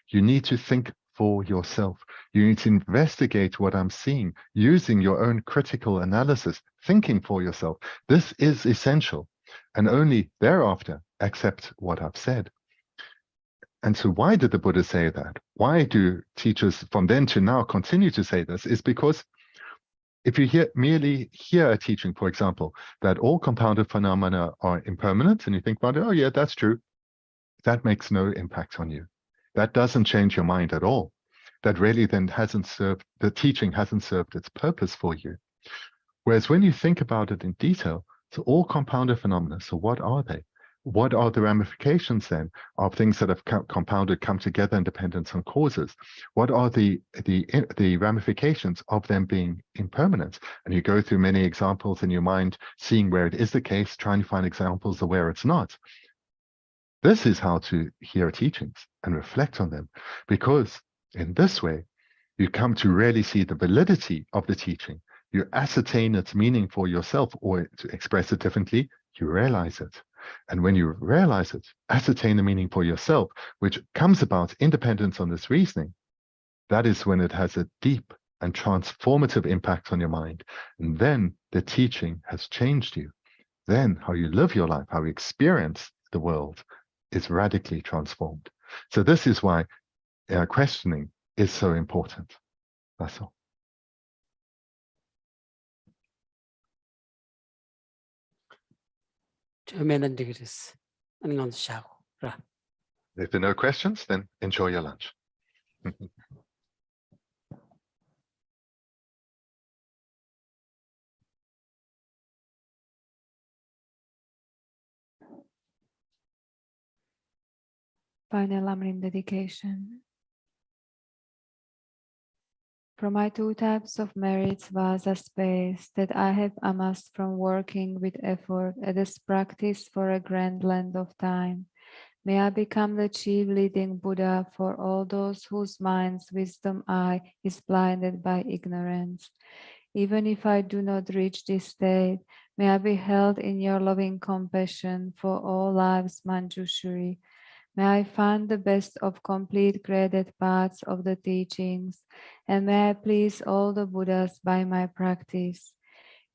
you need to think for yourself. You need to investigate what I'm seeing using your own critical analysis, thinking for yourself. This is essential, and only thereafter accept what I've said. And so why did the Buddha say that? Why do teachers from then to now continue to say this? Is because if you merely hear a teaching, for example, that all compounded phenomena are impermanent, and you think about it, oh yeah, that's true, that makes no impact on you. That doesn't change your mind at all. That really then the teaching hasn't served its purpose for you. Whereas when you think about it in detail, so all compounded phenomena, so what are they? What are the ramifications then of things that have compounded, come together in dependence on causes? What are the ramifications of them being impermanent? And you go through many examples in your mind, seeing where it is the case, trying to find examples of where it's not. This is how to hear teachings and reflect on them, because in this way, you come to really see the validity of the teaching. You ascertain its meaning for yourself, or to express it differently, you realize it. And when you realize it, ascertain the meaning for yourself, which comes about independence on this reasoning, that is when it has a deep and transformative impact on your mind. And then the teaching has changed you. Then how you live your life, how you experience the world is radically transformed. So this is why questioning is so important. That's all. If there are no questions, then enjoy your lunch. Final Lamrim dedication. From my 2 types of merits vasa space that I have amassed from working with effort at this practice for a grand length of time, may I become the chief leading Buddha for all those whose minds' wisdom eye is blinded by ignorance. Even if I do not reach this state, may I be held in your loving compassion for all lives Manjushri. May I find the best of complete graded paths of the teachings, and may I please all the Buddhas by my practice.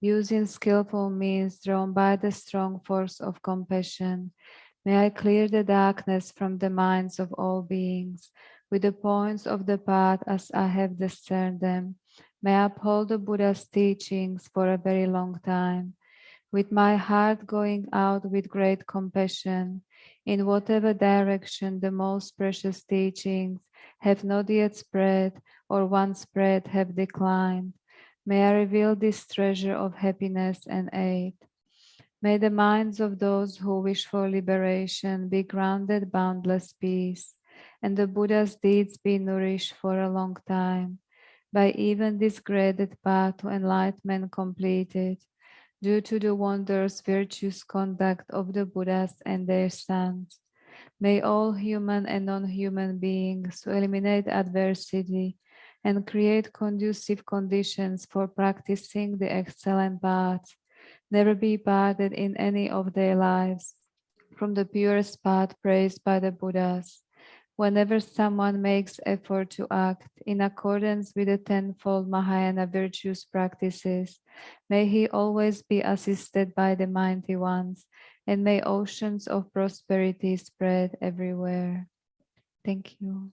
Using skillful means drawn by the strong force of compassion, may I clear the darkness from the minds of all beings, with the points of the path as I have discerned them. May I uphold the Buddha's teachings for a very long time, with my heart going out with great compassion, in whatever direction the most precious teachings have not yet spread, or once spread have declined. May I reveal this treasure of happiness and aid. May the minds of those who wish for liberation be grounded boundless peace, and the Buddha's deeds be nourished for a long time, by even this graded path to enlightenment completed, due to the wondrous virtuous conduct of the Buddhas and their sons. May all human and non-human beings to eliminate adversity and create conducive conditions for practicing the excellent path never be parted in any of their lives from the purest path praised by the Buddhas. Whenever someone makes effort to act in accordance with the tenfold Mahayana virtuous practices, may he always be assisted by the mighty ones, and may oceans of prosperity spread everywhere. Thank you.